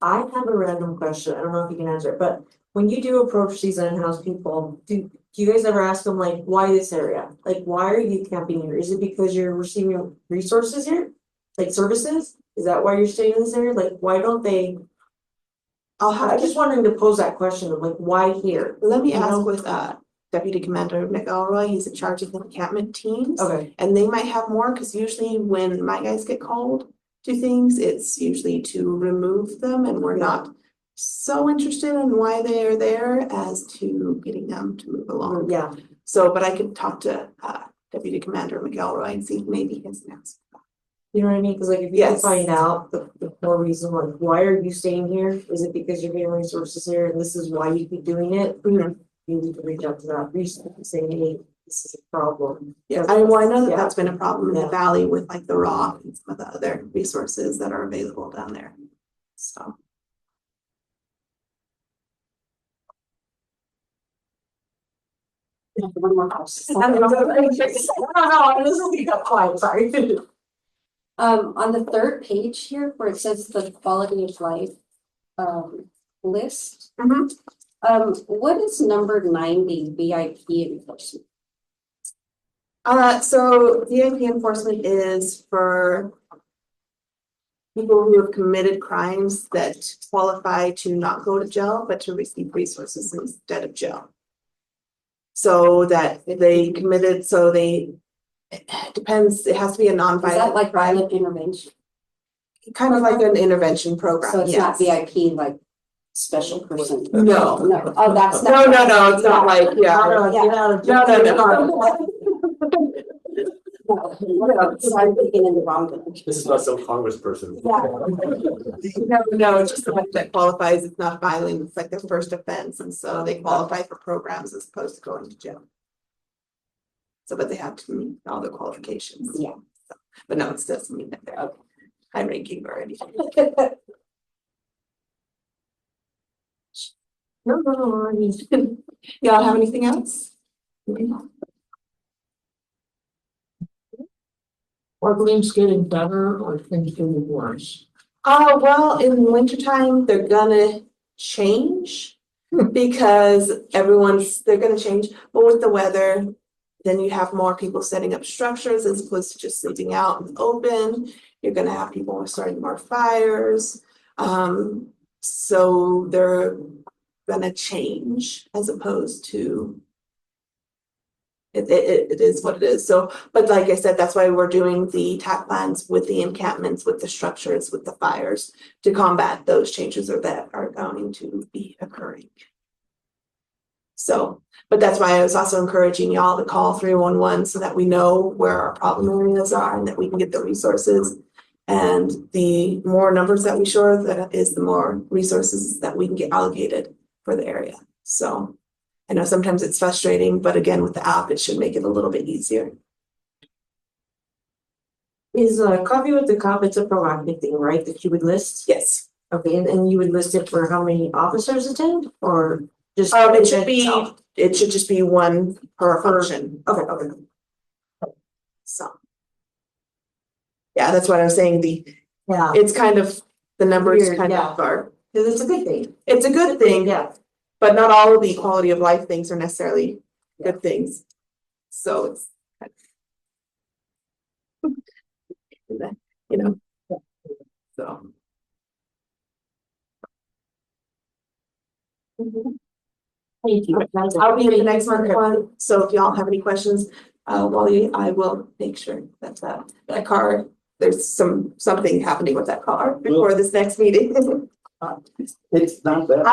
I have a random question. I don't know if you can answer it, but when you do approach these in-house people, do you guys ever ask them like, why this area? Like, why are you camping here? Is it because you're receiving resources here? Like services? Is that why you're staying in this area? Like, why don't they? I'm just wondering to pose that question of like, why here? Let me You know? ask with Deputy Commander McElroy, he's in charge of the encampment teams. Okay, And they might have more, because usually when my guys get called to things, it's usually to remove them, and we're not so interested in why they are there as to getting them to move along. yeah. So, but I could talk to Deputy Commander McElroy and see if maybe he has an answer. You know what I mean? Cause like if you can Yes. find out the core reason, like, why are you staying here? Is it because you're getting resources here and this is why you keep doing it? Mhm. You need to reach out to that resource and say, hey, this is a problem. Yeah, I know that Yeah. that's been a problem in the Yeah. valley with like the rock and some of the other resources that are available down there. So. One more question. This will be quiet, sorry. On the third page here, where it says the quality of life, list. Mhm. What is number 90 VIP enforcement? So TNPM enforcement is for people who have committed crimes that qualify to not go to jail, but to receive resources instead of jail. So that they committed, so they, it depends, it has to be a Is that non-violent like crime, violent intervention? kind of like an intervention program, So it's not yes. VIP like special person? No. No, oh, that's No, not. no, it's not like, yeah. No, so I'm thinking in the wrong direction. This is not some congressperson. No, it's just the one that qualifies, it's not violent, it's like their first offense, and so they qualify for programs as opposed to going to jail. So, but they have to meet all the qualifications. Yeah. But no, it doesn't mean that they're high ranking or anything. No, y'all have anything else? Are things getting better or things getting worse? Oh, well, in wintertime, they're gonna change because they're gonna change, but with the weather, then you have more people setting up structures as opposed to just sleeping out in the open. You're gonna have people starting more fires. So they're gonna change as opposed to it is what it is. So, but like I said, that's why we're doing the TAP plans with the encampments, with the structures, with the fires to combat those changes that are going to be occurring. So, but that's why I was also encouraging y'all to call 311 so that we know where our problem areas are and that we can get the resources. And the more numbers that we share, that is the more resources that we can get allocated for the area. So I know sometimes it's frustrating, but again, with the app, it should make it a little bit easier. Is Coffee with the Cop, it's a proactive thing, right, that you would list? Yes. Okay, and you would list it for how many officers attend or just? It should just be one per function. Okay. So. Yeah, that's what I was saying. Yeah, It's kind of, the numbers Weird, kind yeah. of are, because it's a good thing. it's a good thing, Yeah. but not all of the quality of life things are necessarily good things. So it's. You know. So. Thank you. I'll be in the next one, so if y'all have any questions, Wally, I will make sure that that car, there's something happening with that car before this next meeting. It's not that,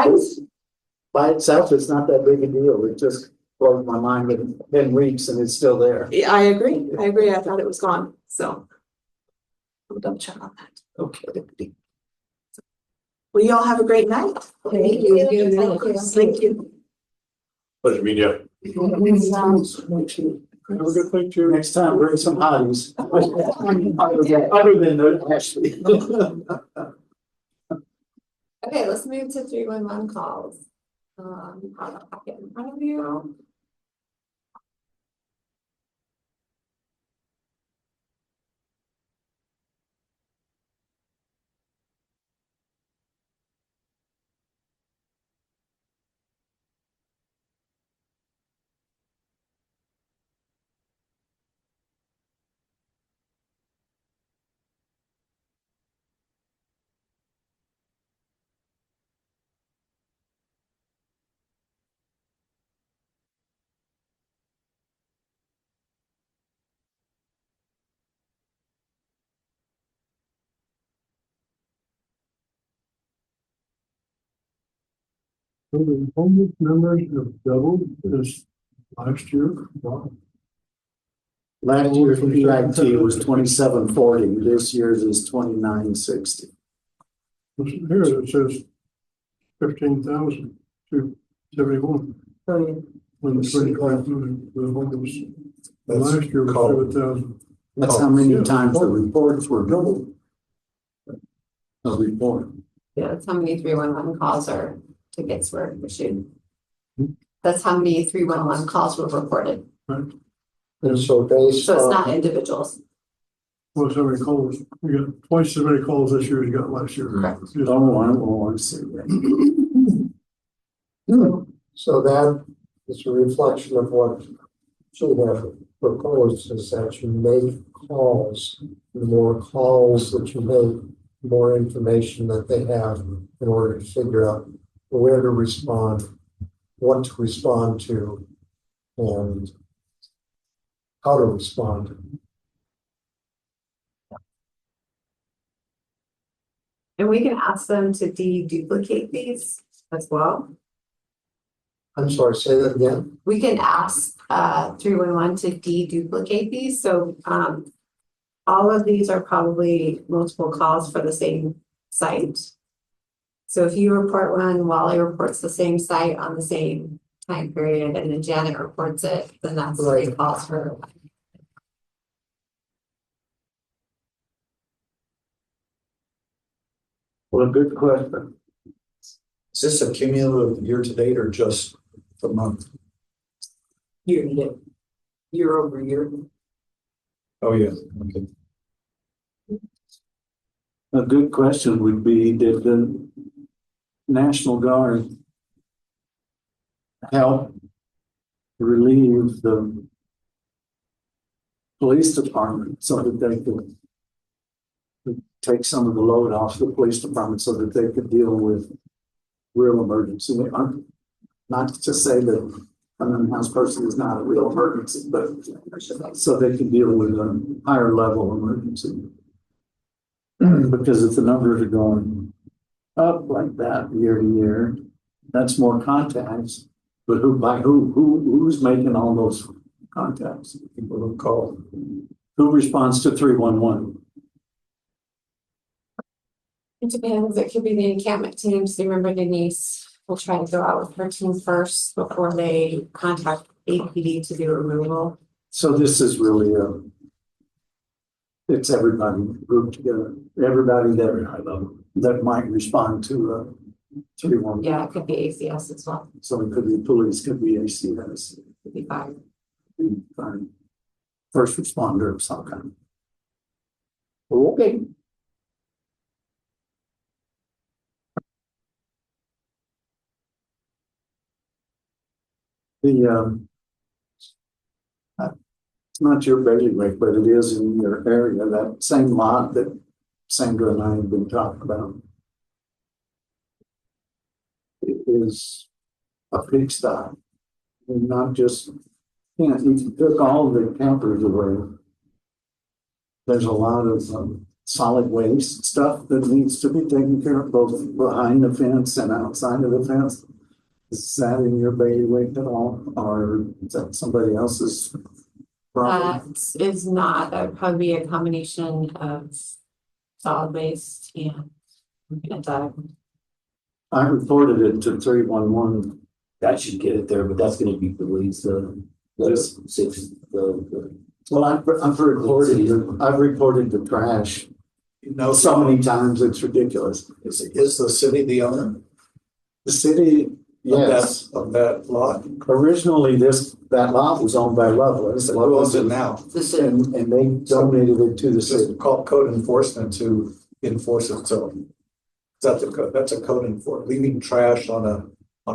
by itself, it's not that big a deal. It just blows my mind that it's been weeks and it's still there. Yeah, I agree, I thought it was gone, so. I'll double check on that. Okay. Well, y'all have a great night. Thank you. Thank you. Pleasure meeting you. Have a good picture. Next time, bring some hotties. Other than the Ashley. Okay, let's move to 311 calls. I'll get in front of you. So the homeless numbers have doubled this last year. Wow. Last year's EIT was 2740, this year's is 2960. Here it says 15,271 So on the 25 million for the homeless. That's Last year was called- 7,000. That's how many times the reports were doubled. A report. Yeah, that's how many 311 calls or tickets were issued. Hmm. That's how many 311 calls were reported. And so based So it's on, not individuals. Well, so many calls. We got twice as many calls this year as you got last year. Correct. Just- I see that. so that is a reflection of what she had proposed, is that you make calls. The more calls that you make, the more information that they have in order to figure out where to respond, what to respond to, and how to respond. And we can ask them to deduplicate these as well. I'm sorry, say that again. We can ask 311 to deduplicate these, so all of these are probably multiple calls for the same site. So if you report one, Wally reports the same site on the same time period, and then Janet reports it, then that's 3 Right. calls for. Well, a good question. Is this a cumulative year to date or just the month? Year to date, year over year. Oh, yeah, okay. A good question would be, did the National Guard help relieve the police department so that they could take some of the load off the police department so that they could deal with real emergency? Not to say that an unhoused person is not a real emergency, but so they can deal with a higher level emergency. Because if the numbers are going up like that year to year, that's more contacts. But who's making all those contacts? People who call. Who responds to 311? It depends, it could be the encampment teams, remember Denise will try to go out with her team first before they contact APD to do removal. So this is really it's everybody grouped together, everybody that might respond to 311. Yeah, it could be ACS as well, So it could be police, could be ACS, could be fire. fire, first responder of some kind. Okay. It's not your bailiwick, but it is in your area, that same lot that Sandra and I have been talking about. It is a pigsty. And not just, if you took all the campers away, there's a lot of solid waste stuff that needs to be taken care of, both behind the fence and outside of the fence. Is that in your bailiwick at all, or is that somebody else's problem? That is not, that would probably be a combination of solid waste and I reported it to 311. That should get it there, but that's gonna be police, Well, I've reported the trash No, so many times, it's ridiculous. is the city the owner? The city, yes, Of that lot? originally that lot was owned by Loveless. What was it now? And they donated it to the city. Just call code enforcement to enforce it, so. That's a code, that's a code enforcement, leaving trash on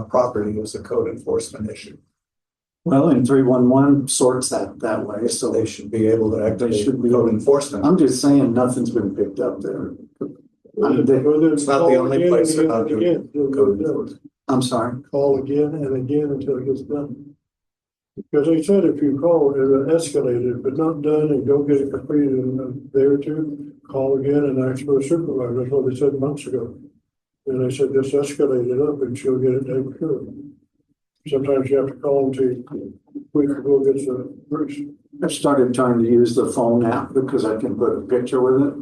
property is a code enforcement issue. Well, and 311 sorts that way, so They should be able to activate should be- code enforcement. I'm just saying nothing's been picked up there. It's not the only place they're not doing code enforcement. I'm sorry. Call again and again until it gets done. Because they said if you call, it escalated, but not done and don't get it completed in a day or two, call again and ask for a supervisor. That's what they said months ago. And I said, just escalate it up and she'll get it taken care of. Sometimes you have to call them to, we can go get the person. I started trying to use the phone app because I can put a picture with it.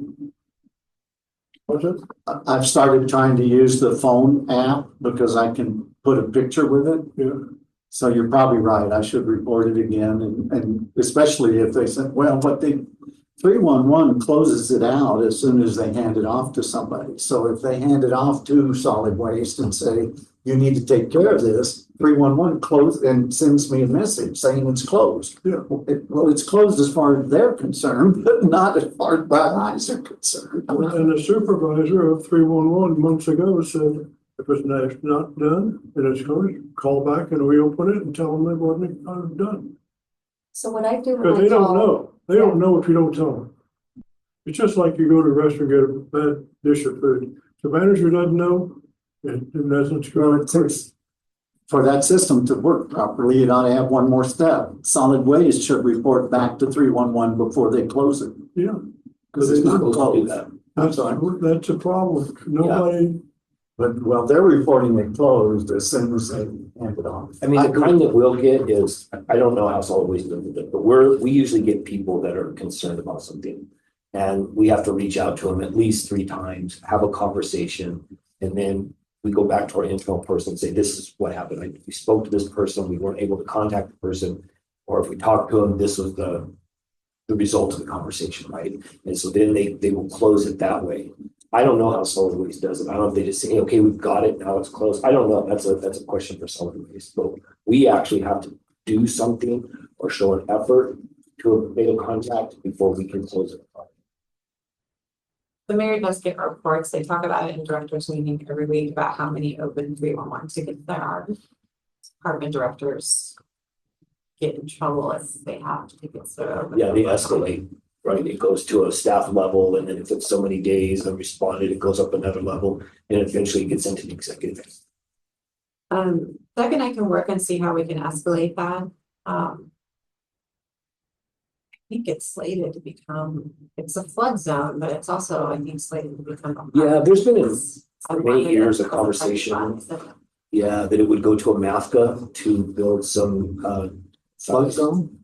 What's it? I've started trying to use the phone app because I can put a picture with it. Yeah. So you're probably right. I should report it again and especially if they said, well, but they 311 closes it out as soon as they hand it off to somebody. So if they hand it off to solid waste and say, you need to take care of this, 311 close and sends me a message saying it's closed. Yeah. Well, it's closed as far as they're concerned, but not as far as my eyes are concerned. And the supervisor of 311 months ago said, if it's not done and it's closed, call back and reopen it and tell them it wasn't done. So what I do Because when they I don't call, know. They don't know if you don't tell them. It's just like you go to a restaurant and get a bad dish of food. The manager doesn't know, it doesn't Well, go. it takes, for that system to work properly, it ought to have one more step. Solid waste should report back to 311 before they close it. Yeah, Because it's not Supposed to do closed. that. I'm sorry. that's a problem. Nobody, But, well, they're reporting it closed as soon as they hand it off. I mean, the kind that we'll get is, I don't know how solid waste does it, but we usually get people that are concerned about something. And we have to reach out to them at least 3 times, have a conversation, and then we go back to our internal person and say, this is what happened. We spoke to this person, we weren't able to contact the person, or if we talked to them, this was the result of the conversation, right? And so then they will close it that way. I don't know how solid waste does it. I don't know if they just say, okay, we've got it, now it's closed. I don't know. That's a question for solid waste. But we actually have to do something or show an effort to make a contact before we can close it. The mayor does get reports. They talk about it in directors meeting every week about how many open 311 tickets there are. Department directors get in trouble if they have tickets that are open. Yeah, they escalate, right? It goes to a staff level, and then if it's so many days unresponded, it goes up another level, and eventually it gets into the executive. Doug and I can work and see how we can escalate that. I think it's slated to become, it's a flood zone, but it's also, I think, slated to become. Yeah, there's been for many years a conversation. Yeah, that it would go to a MAFCA to build some flood zone.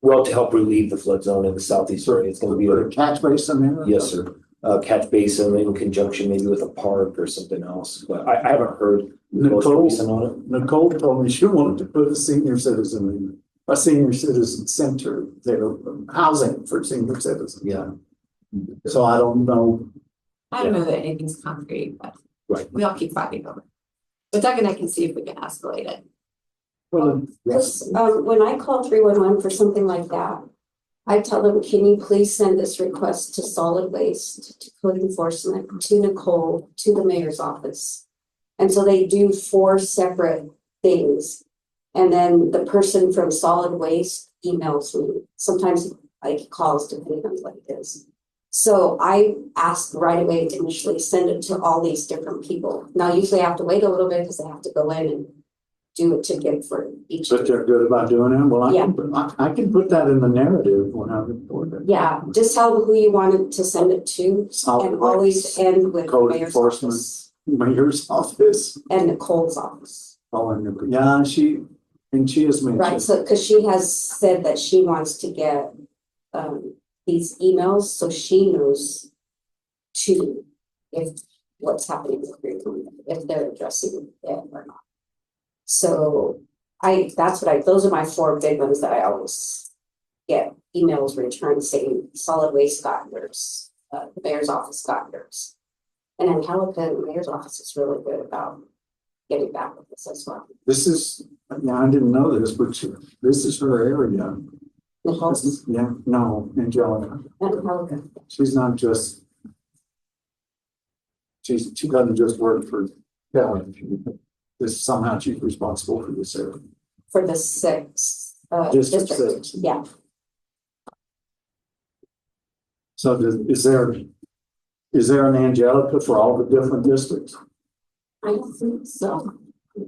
Well, to help relieve the flood zone in the southeast area, it's gonna be a Catch basin there? yes, sir. Catch basin in conjunction maybe with a park or something else, but I haven't heard most recent on it. Nicole told me she wanted to put a senior citizen center there, housing for senior citizens. Yeah, So I don't know. I don't know that anything's concrete, but right. we all keep fighting over it. But Doug and I can see if we can escalate it. Well, when I call 311 for something like that, I tell them, can you please send this request to solid waste, to code enforcement, to Nicole, to the mayor's office. And so they do 4 separate things. And then the person from solid waste emails me, sometimes like calls depending on what it is. So I ask right away to initially send it to all these different people. Now, usually I have to wait a little bit because I have to go in and do it to get for each. but they're good about doing it. Well, Yeah. I can put that in the narrative when I report it. Yeah, just tell them who you wanted to send it to Solid and always waste, end with code mayor's enforcement. office Mayor's office. and Nicole's office. Oh, and yeah, she has mentioned. Right, so because she has said that she wants to get these emails, so she knows too if what's happening with Greenland, if they're addressing it or not. So those are my 4 big ones that I always get emails returned saying solid waste got yours, the mayor's office got yours. And in California, the mayor's office is really good about getting back with this as well. This is, yeah, I didn't know this, but this is her area. Nicole's Yeah, no, Angelica. and Pelican. She's not just. She doesn't just work for Kelly. This somehow she's responsible for this area. For the 6 District district, 6. yeah. So is there an Angelica for all the different districts? I don't think so. Yeah,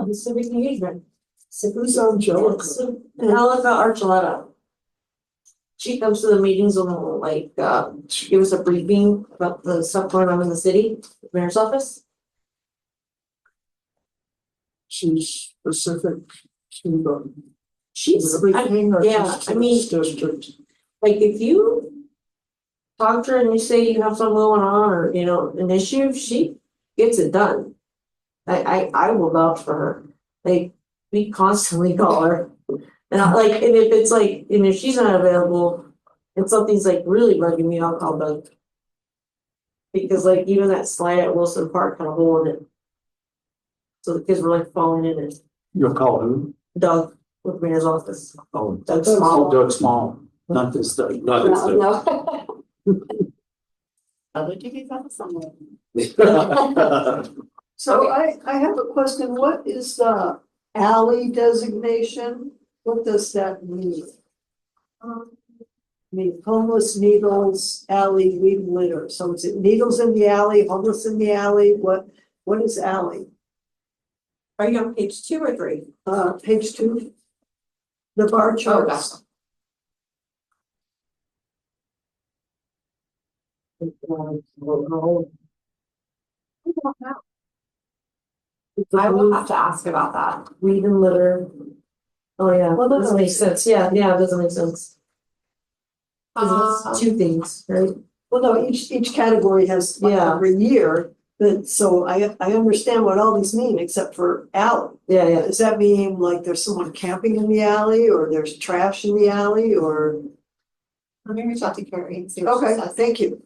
it's civic engagement. Who's Angelica? Angelica Archuleta. She comes to the meetings and will give us a briefing about the stuff going on in the city, mayor's office. she's specific to the She's, everything or yeah, just I to mean- this district? like, if you talk to her and you say you have something going on, or, you know, an issue, she gets it done. I will vouch for her, like, we constantly call her. And I like, and if it's like, and if she's not available, and something's like really bugging me, I'll call Doug. Because like, even that slide at Wilson Park had a hole in it. So the kids were like falling in it. You'll call who? Doug with Mayor's office. Oh, Doug Small. Doug Small, not this Doug. Not this stuff. No. Other duties on somewhere. So I have a question. What is the alley designation? What does that mean? I mean, homeless needles, alley, weed litter. So is it needles in the alley, homeless in the alley? What is alley? Are you on page 2 or 3? Page 2. The bar charts. I will have to ask about that. Weed and litter. Oh, yeah, Well, doesn't make sense, yeah, it doesn't make sense. 'Cause Um, it's two things, right? Well, no, each category has like Yeah. every year, but so I understand what all these mean except for alley. Yeah. Does that mean like there's someone camping in the alley or there's trash in the alley or? Let me reach out to Carrie and see what she Okay, says. thank you.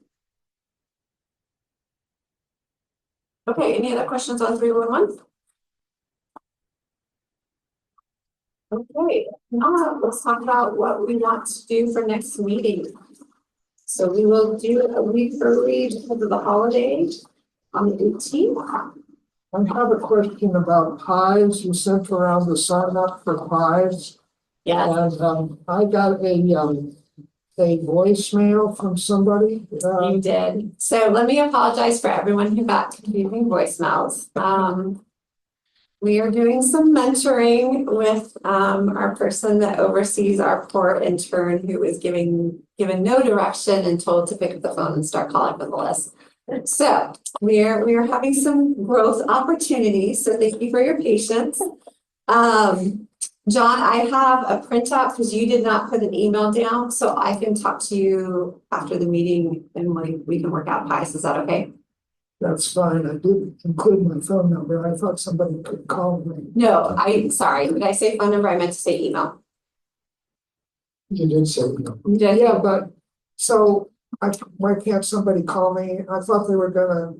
Okay, any other questions on 311? Okay, let's talk about what we want to do for next meeting. So we will do a week early because of the holiday on the 18th. I have a question about pies. You sent around the sign up for pies. Yeah, And I got a voicemail from somebody. you did. So let me apologize for everyone who got confusing voicemails. We are doing some mentoring with our person that oversees our port intern who is given no direction and told to pick up the phone and start calling from the list. So we are having some growth opportunities. So thank you for your patience. John, I have a printout because you did not put an email down, so I can talk to you after the meeting and we can work out pies. Is that okay? That's fine. I did include my phone number. I thought somebody could call me. No, sorry. Did I say phone number? I meant to say email. You did say, no. You did? Yeah, but so why can't somebody call me? I thought they were gonna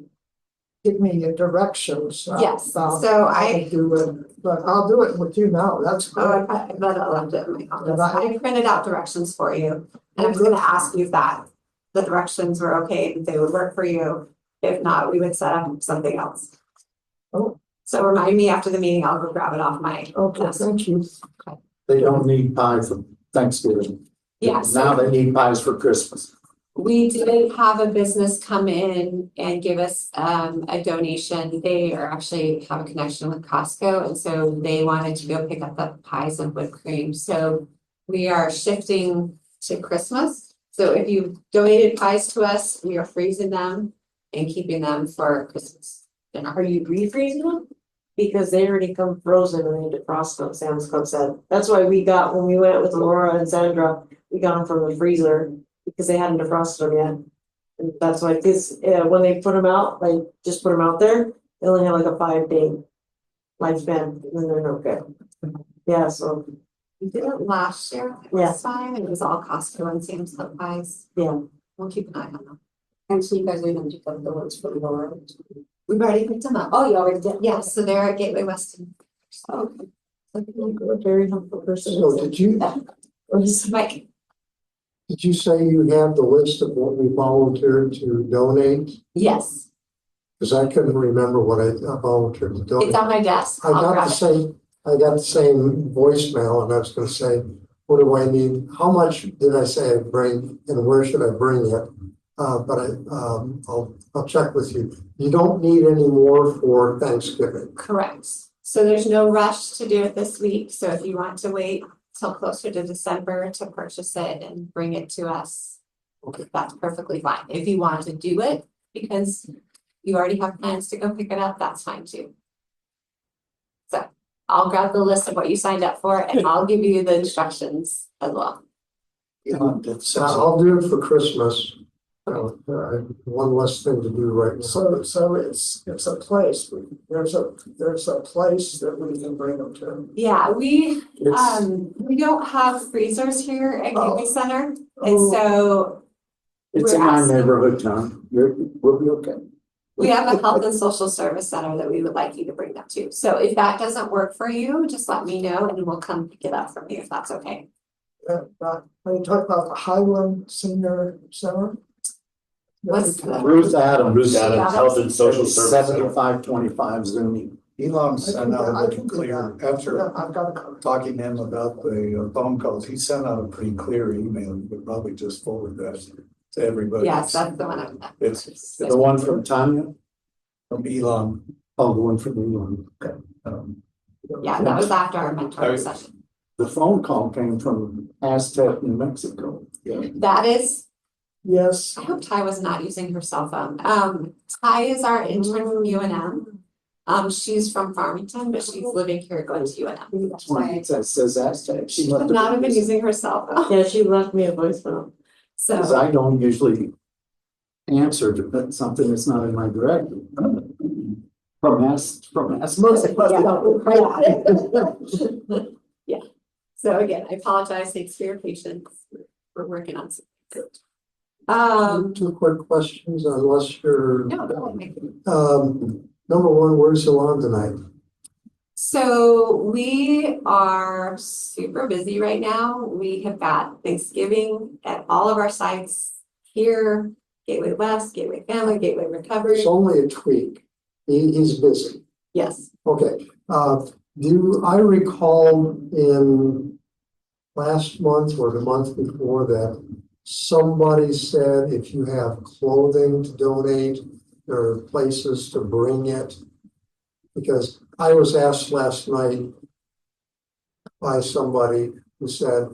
give me directions. Yes, about so how to do it, but I'll do it with you now. That's Oh, good. I bet I left it in my office. Did I? I printed out directions for you. And I was gonna ask you if the directions were okay, if they would work for you. If not, we would set up something else. Oh. So remind me after the meeting, I'll go grab it off my Okay, desk. thank you. They don't need pie for Thanksgiving. Yeah, Now so they need pies for Christmas. we did have a business come in and give us a donation. They are actually have a connection with Costco, and so they wanted to go pick up the pies and whipped cream. So we are shifting to Christmas. So if you donated pies to us, we are freezing them and keeping them for Christmas dinner. Are you refreezing them? Because they already come frozen and they defrost them, Sam's Club said. That's why we got, when we went with Laura and Sandra, we got them from the freezer because they hadn't defrosted them yet. And that's why, because when they put them out, like just put them out there, they only have like a 5-day lifespan and then they're no good. Yeah, so, We did it last year, last time, it was all Costco and Sam's Club pies. yeah. We'll keep an eye on them. And so you guys are gonna pick up the ones from Laura. We've already picked them up. Oh, you already did? Yeah, so they're at Gateway Weston. Okay. You're a very helpful person. So Mike, did you say you have the list of what we volunteered to donate? yes, Because I couldn't remember what I volunteered to donate. it's on my desk. I I'll got grab the it. same, I got the same voicemail and I was gonna say, what do I need? How much did I say I bring and where should I bring it? But I'll check with you. You don't need any more for Thanksgiving. Correct. So there's no rush to do it this week. So if you want to wait till closer to December to purchase it and bring it to us, Okay. that's perfectly fine. If you want to do it because you already have plans to go pick it up, that's fine too. So I'll grab the list of what you signed up for and I'll give you the instructions as well. I'll do it for Christmas. One less thing to do right now. So it's a place, there's a place that we can bring them to. Yeah, we It's, don't have freezers here at Oh. Gateway Center, and Oh. so It's we're in our asking- neighborhood, Tom. We'll be okay. we have a health and social service center that we would like you to bring them to. So if that doesn't work for you, just let me know and we'll come pick it up from you if that's okay. When you talk about the Highland Senior Center. What's the- Ruth Adams, Health and Social Services. 7525 Zoom. Elon sent out I a can do clear, that. after Yeah, I've got a card. talking to him about the phone calls, he sent out a pretty clear email. You could probably just forward that to everybody. Yes, that's the one I'm. It's The one from Tanya? from Elon. Oh, the one from Elon. Okay. Yeah, that was after our mentoring session. The phone call came from Aztec, New Mexico. That is, Yes. I hope Ty was not using her cell phone. Ty is our intern from UNM. She's from Farmington, but she's living here going to UNM. That's why it says Aztec. She should not have been using her cell phone. Yeah, she left me a voicemail. Because So, I don't usually answer to something that's not in my directory. From Aztec. Most of us yeah. Yeah. So again, I apologize. Thanks for your patience. We're working on something good. two quick questions unless you're, No, go ahead. number one, where's Salon tonight? So we are super busy right now. We have got Thanksgiving at all of our sites here, Gateway West, Gateway Family, Gateway Recovery. It's only a tweak. He's busy. Yes. Okay, do I recall in last month or the month before that somebody said if you have clothing to donate, there are places to bring it? Because I was asked last night by somebody who said,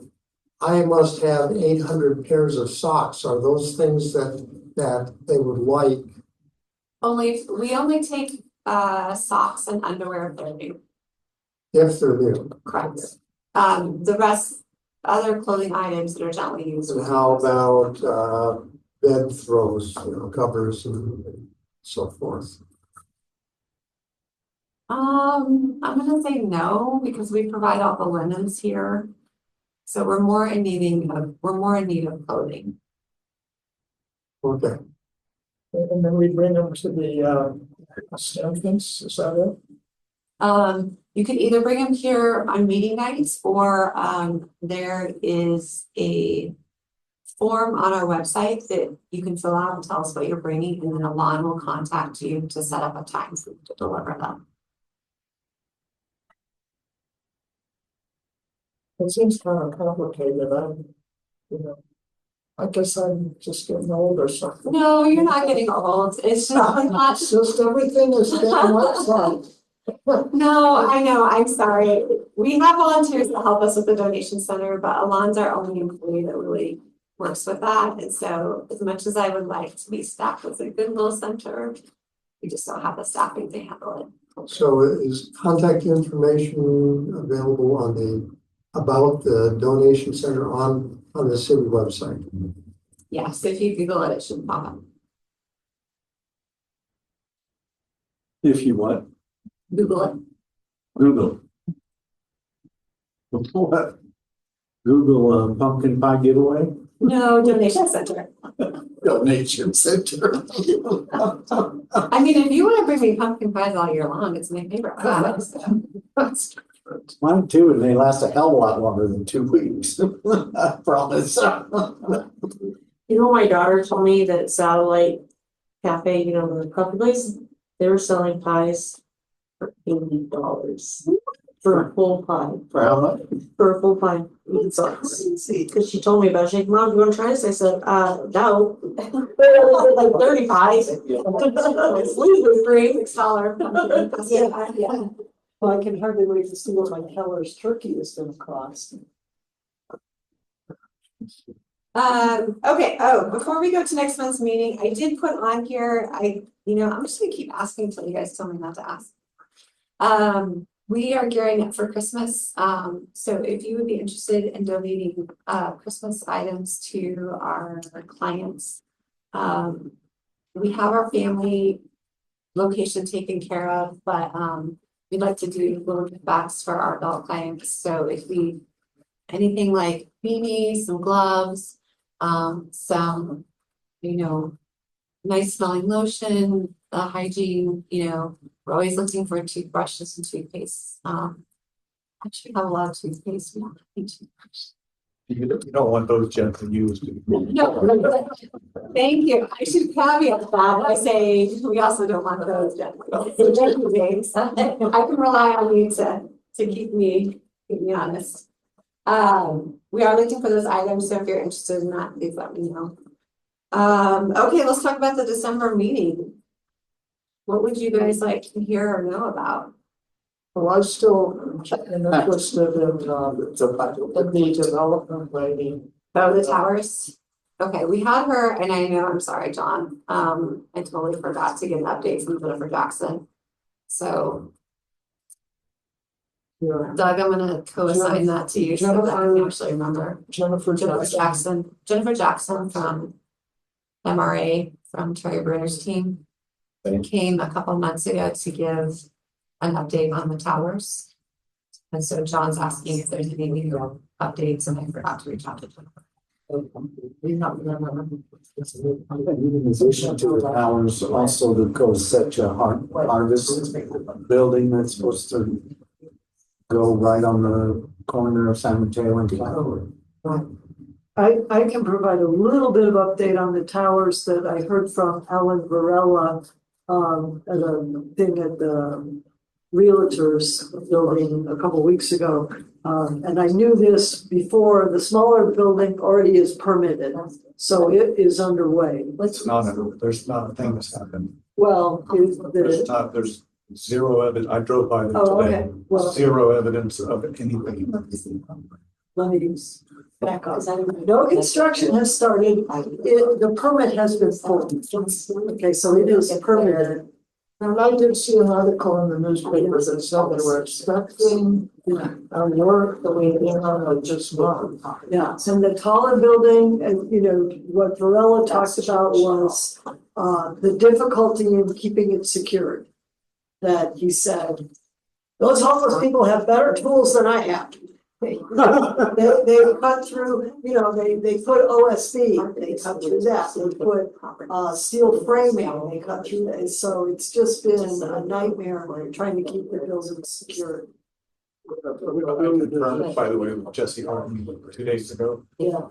I must have 800 pairs of socks. Are those things that they would like? We only take socks and underwear if they're new. If they're new? Correct. The rest, other clothing items that are gently used. And how about bed throws, covers and so forth? I'm gonna say no, because we provide all the linens here. So we're more in need of clothing. Okay, And then we bring them to the establishments, is that it? You can either bring them here on meeting nights or there is a form on our website that you can fill out and tell us what you're bringing, and then Alon will contact you to set up a time for you to deliver them. It seems kind of complicated, I guess I'm just getting old or something. No, you're not getting old. It's just not. It's just everything is getting website. No, I know. I'm sorry. We have volunteers that help us with the donation center, but Alon's our only employee that really works with that. And so as much as I would like to be staffed with a good little center, we just don't have the staffing to handle it. so is contact information available on about the donation center on the city website? Yeah, so if you Google it, it should pop up. If you what? Google it. Google. What? Google pumpkin pie giveaway? No, donation center. Donation center. I mean, if you want to bring me pumpkin pies all year long, it's my favorite product. That's mine too, and they last a hell of a lot longer than 2 weeks. I promise. You know, my daughter told me that Satellite Cafe, the coffee place, they were selling pies for $80 for a full pie. For how much? For a full pie. Because she told me about it. She's like, Mom, you want to try this? I said, no. Like 30 pies. It's legally free. $6. Yeah. Well, I can hardly wait to see what my Keller's turkey is gonna cost. Okay, before we go to next month's meeting, I did put on here, I'm just gonna keep asking until you guys tell me not to ask. We are gearing up for Christmas, so if you would be interested in donating Christmas items to our clients. We have our family location taken care of, but we'd like to do little gift bags for our adult clients, so if we. Anything like beanies, some gloves, some, nice smelling lotion, hygiene, we're always looking for toothbrushes and toothpaste. Actually have a lot of toothpaste. We don't have any toothbrush. You don't want those gently used. No, thank you. I should caveat that by saying we also don't want those gently things. I can rely on you to keep me honest. We are looking for those items, so if you're interested in that, please let me know. Okay, let's talk about the December meeting. What would you guys like to hear or know about? Well, I still am interested in the development lady. Oh, the towers? Okay, we had her, and I know, I'm sorry, John, I totally forgot to get an update from Jennifer Jackson. So Yeah, Doug, I'm gonna co-assign that to you so that I can actually remember. Jennifer Jackson. Jennifer Jackson from MRA, from Terry Bruner's team. Came a couple months ago to give an update on the towers. And so John's asking if there's any new updates, and I forgot to reach out to Jennifer. In addition to the towers, also the Cosetta Harvest building that's supposed to go right on the corner of San Mateo and Cloud. I can provide a little bit of update on the towers that I heard from Alan Varela at a thing at the Realtors building a couple weeks ago. And I knew this before. The smaller building already is permitted, so it is underway. There's not a thing that's happened. Well, There's zero evidence. I drove by there Oh, today. okay. Well, Zero evidence of anything. let me back up. No construction has started. The permit has been pulled. Okay, so it is permitted. And I did see an article in the newspaper that said they were expecting work the way they are just not. Yeah, and the taller building, and what Varela talked about was the difficulty in keeping it secured. That he said, those homeless people have better tools than I have. They cut through, they put OSB, they cut through that, they put steel framing, they cut through that, so it's just been a nightmare trying to keep the buildings secure. I confirmed, by the way, with Jesse Hartman 2 days ago. Yeah.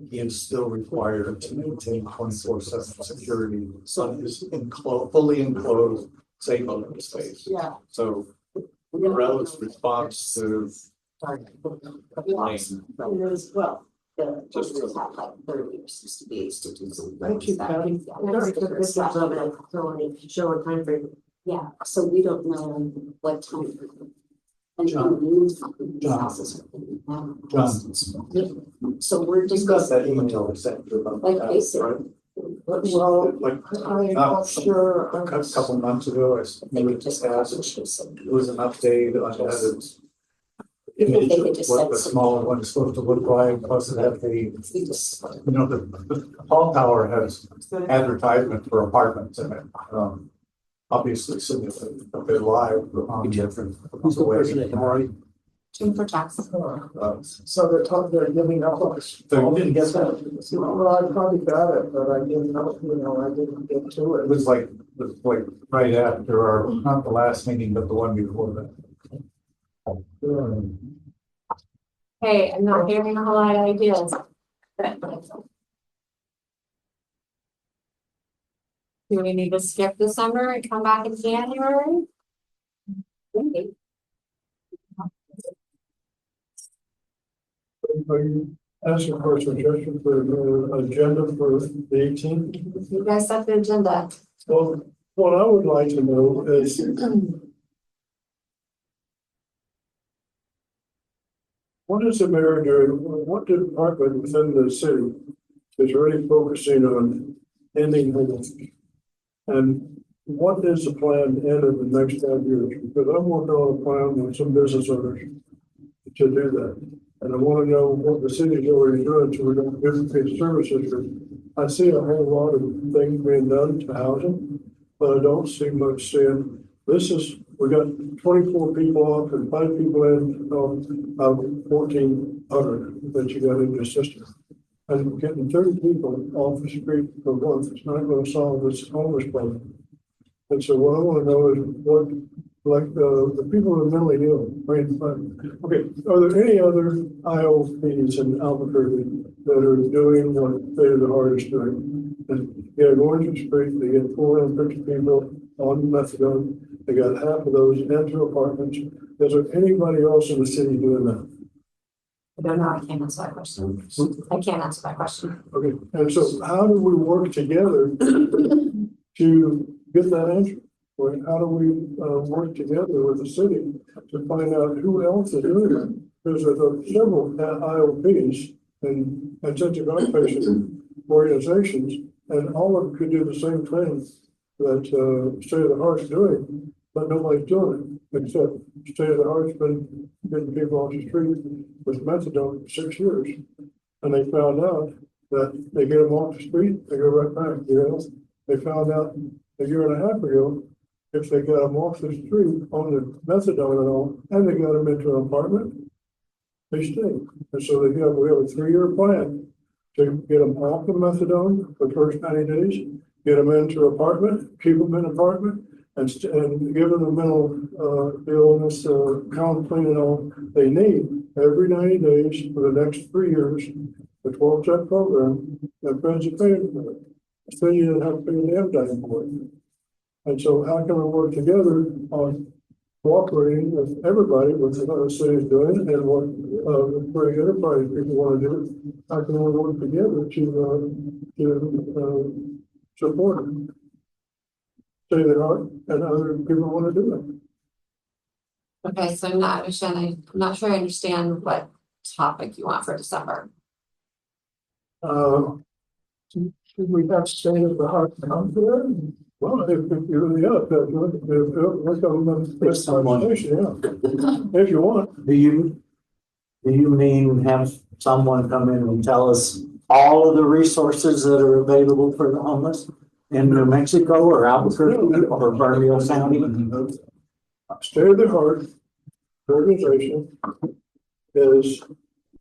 He is still required to maintain 24/7 security, so it's fully enclosed, safe open space. Yeah. So Morello's response to It is, well. Just to have like 30 or 60 days to do something. Thank you, Patty. Show a time frame. Yeah, so we don't know what time. And so we're Just just. got that email that sent you about Like that, basic. right? Well, Like I'm not sure. a couple months ago, I just asked, it was an update on that. They could just What the send smaller one is supposed to look like, plus it have the, We just. the Hall Tower has advertisement for apartments in it. Obviously, so if they're live, different. Jennifer Jackson. So they're giving up. Didn't get that. Well, I probably got it, but I didn't know, I didn't get to It it. was like right after our, not the last meeting, but the one before that. Hey, I'm not hearing a whole lot of ideas. Do we need to skip the summer and come back in January? Maybe. Anybody asking for a suggestion for the agenda for the 18th? You guys set the agenda. Well, what I would like to know is what is the mayor doing? What department within the city is really focusing on ending homelessness? And what is the plan in the next 5 years? Because I'm working on a plan with some business owners to do that. And I want to know what the city's already doing, so we don't duplicate services. I see a whole lot of things being done to housing, but I don't see much saying, we got 24 people off and 5 people in, out of 1,400 that you got in your system. And getting 30 people off the street for once is not going to solve this homeless problem. And so what I want to know is what, like, the people who are mentally ill, okay, are there any other IOPs in Albuquerque that are doing what State of the Heart is doing? And they go into the street, they get 450 people on methadone, they got half of those into apartments. Is there anybody else in the city doing that? I don't know, I can't answer that question. I can't answer that question. Okay, and so how do we work together to get that answer? Or how do we work together with the city to find out who else is doing it? Because there's several IOPs and intensive outpatient organizations, and all of them could do the same thing that State of the Heart's doing, but nobody's doing it, except State of the Heart's been getting people off the street with methadone for 6 years. And they found out that they get them off the street, they go right back, They found out a year and a half ago, if they got them off the street on the methadone and all, and they got them into an apartment, they stay. And so we have a 3-year plan to get them off the methadone for the first 90 days, get them into an apartment, keep them in an apartment, and give them the mental illness, counseling and all they need every 90 days for the next 3 years, the 12-step program, that friends are paying for it. So you don't have to pay the damn for it. And so how can we work together on cooperating with everybody, with what the city's doing and what great enterprise people want to do? How can we work together to support it? Say that art and other people want to do it. Okay, so I'm not sure I understand what topic you want for December. Should we have State of the Heart come there? Well, if you want. Do you mean have someone come in and tell us all of the resources that are available for the homeless in New Mexico or Albuquerque or Bernalillo County? State of the Heart organization is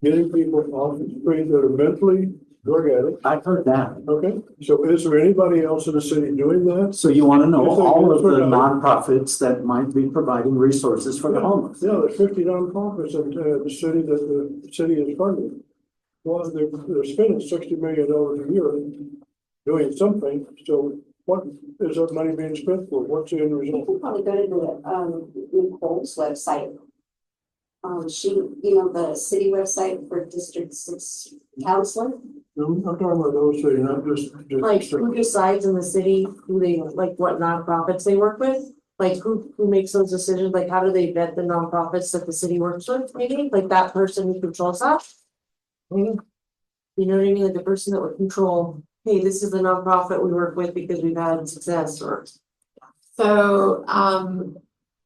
getting people off the street that are mentally drug addicts. I've heard that. Okay, so is there anybody else in the city doing that? So you want to know all of the nonprofits that might be providing resources for the homeless? Yeah, there's 50 nonprofits in the city that the city is funding. Well, they're spending $60 million a year doing something. So what is that money being spent for? What's the end You result? can probably go to Nicole's website. The city website for District 6 counselor. I'm talking about those things, not just. Like who decides in the city who they, like what nonprofits they work with? Like who makes those decisions? Like how do they vet the nonprofits that the city works with? Maybe like that person who controls that? Maybe. You know what I mean? Like the person that would control, hey, this is the nonprofit we work with because we've had success or. So,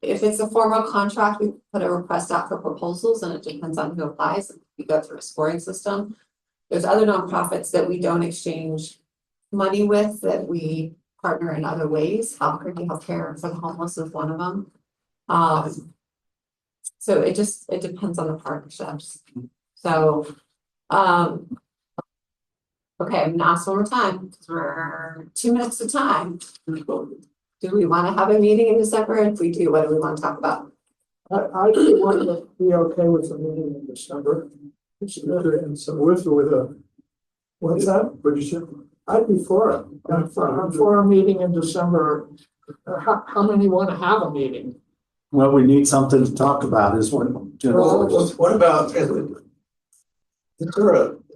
if it's a formal contract, we put a request out for proposals and it depends on who applies. We go through a scoring system. There's other nonprofits that we don't exchange money with, that we partner in other ways. Albuquerque Healthcare for the Homeless is one of them. So it depends on the partnerships. So, okay, I'm gonna ask one more time, because we're 2 minutes to time. Do we want to have a meeting in December? If we do, what do we want to talk about? I do want to be okay with the meeting in December. And so with or without? What's that? What'd you say? I'd be for it. I'm for a meeting in December. How many want to have a meeting? Well, we need something to talk about is what. What about, is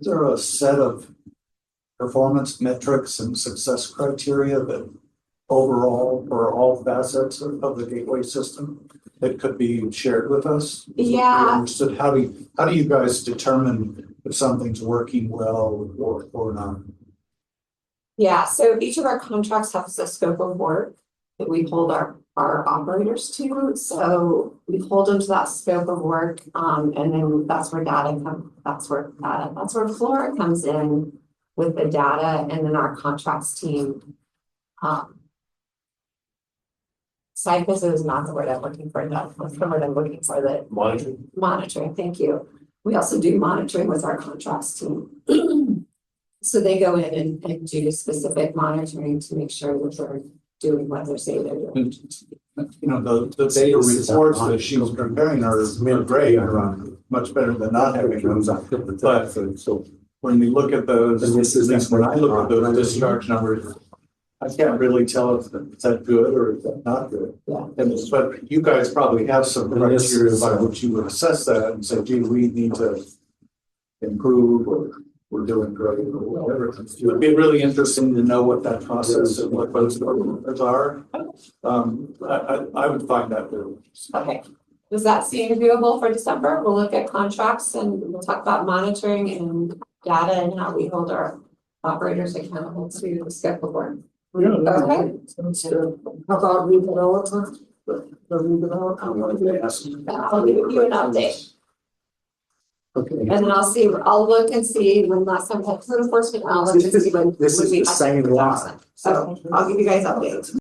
there a set of performance metrics and success criteria that overall for all facets of the gateway system that could be shared with us? Yeah. Understood. How do you guys determine if something's working well or not? Yeah, so each of our contracts has a scope of work. that we hold our operators to. So we hold them to that scope of work, and then that's where Flora comes in with the data, and then our contracts team. Site visit is not the word I'm looking for, that's the word I'm looking for, the monitoring, thank you. We also do monitoring with our contracts team. So they go in and do specific monitoring to make sure that they're doing what they're saying they're doing. You know, the data reports that she was preparing are great, are much better than not having them. But when we look at those, at least when I look at those discharge numbers, I can't really tell if that's good or if that's not good. Yeah. But you guys probably have some criteria by which you would assess that and say, gee, we need to improve, or we're doing great, or whatever. It would be really interesting to know what that process and what those numbers are. I would find that very interesting. Okay, does that seem doable for December? We'll look at contracts and we'll talk about monitoring and data and how we hold our operators accountable to the scope of work. Yeah. Okay. Sounds good. How about redevelopment? The redevelopment? I'll give you an update. Okay. And then I'll look and see when last time we had code enforcement, I'll look and see when. This is when we the had same to- line. So I'll give you guys updates.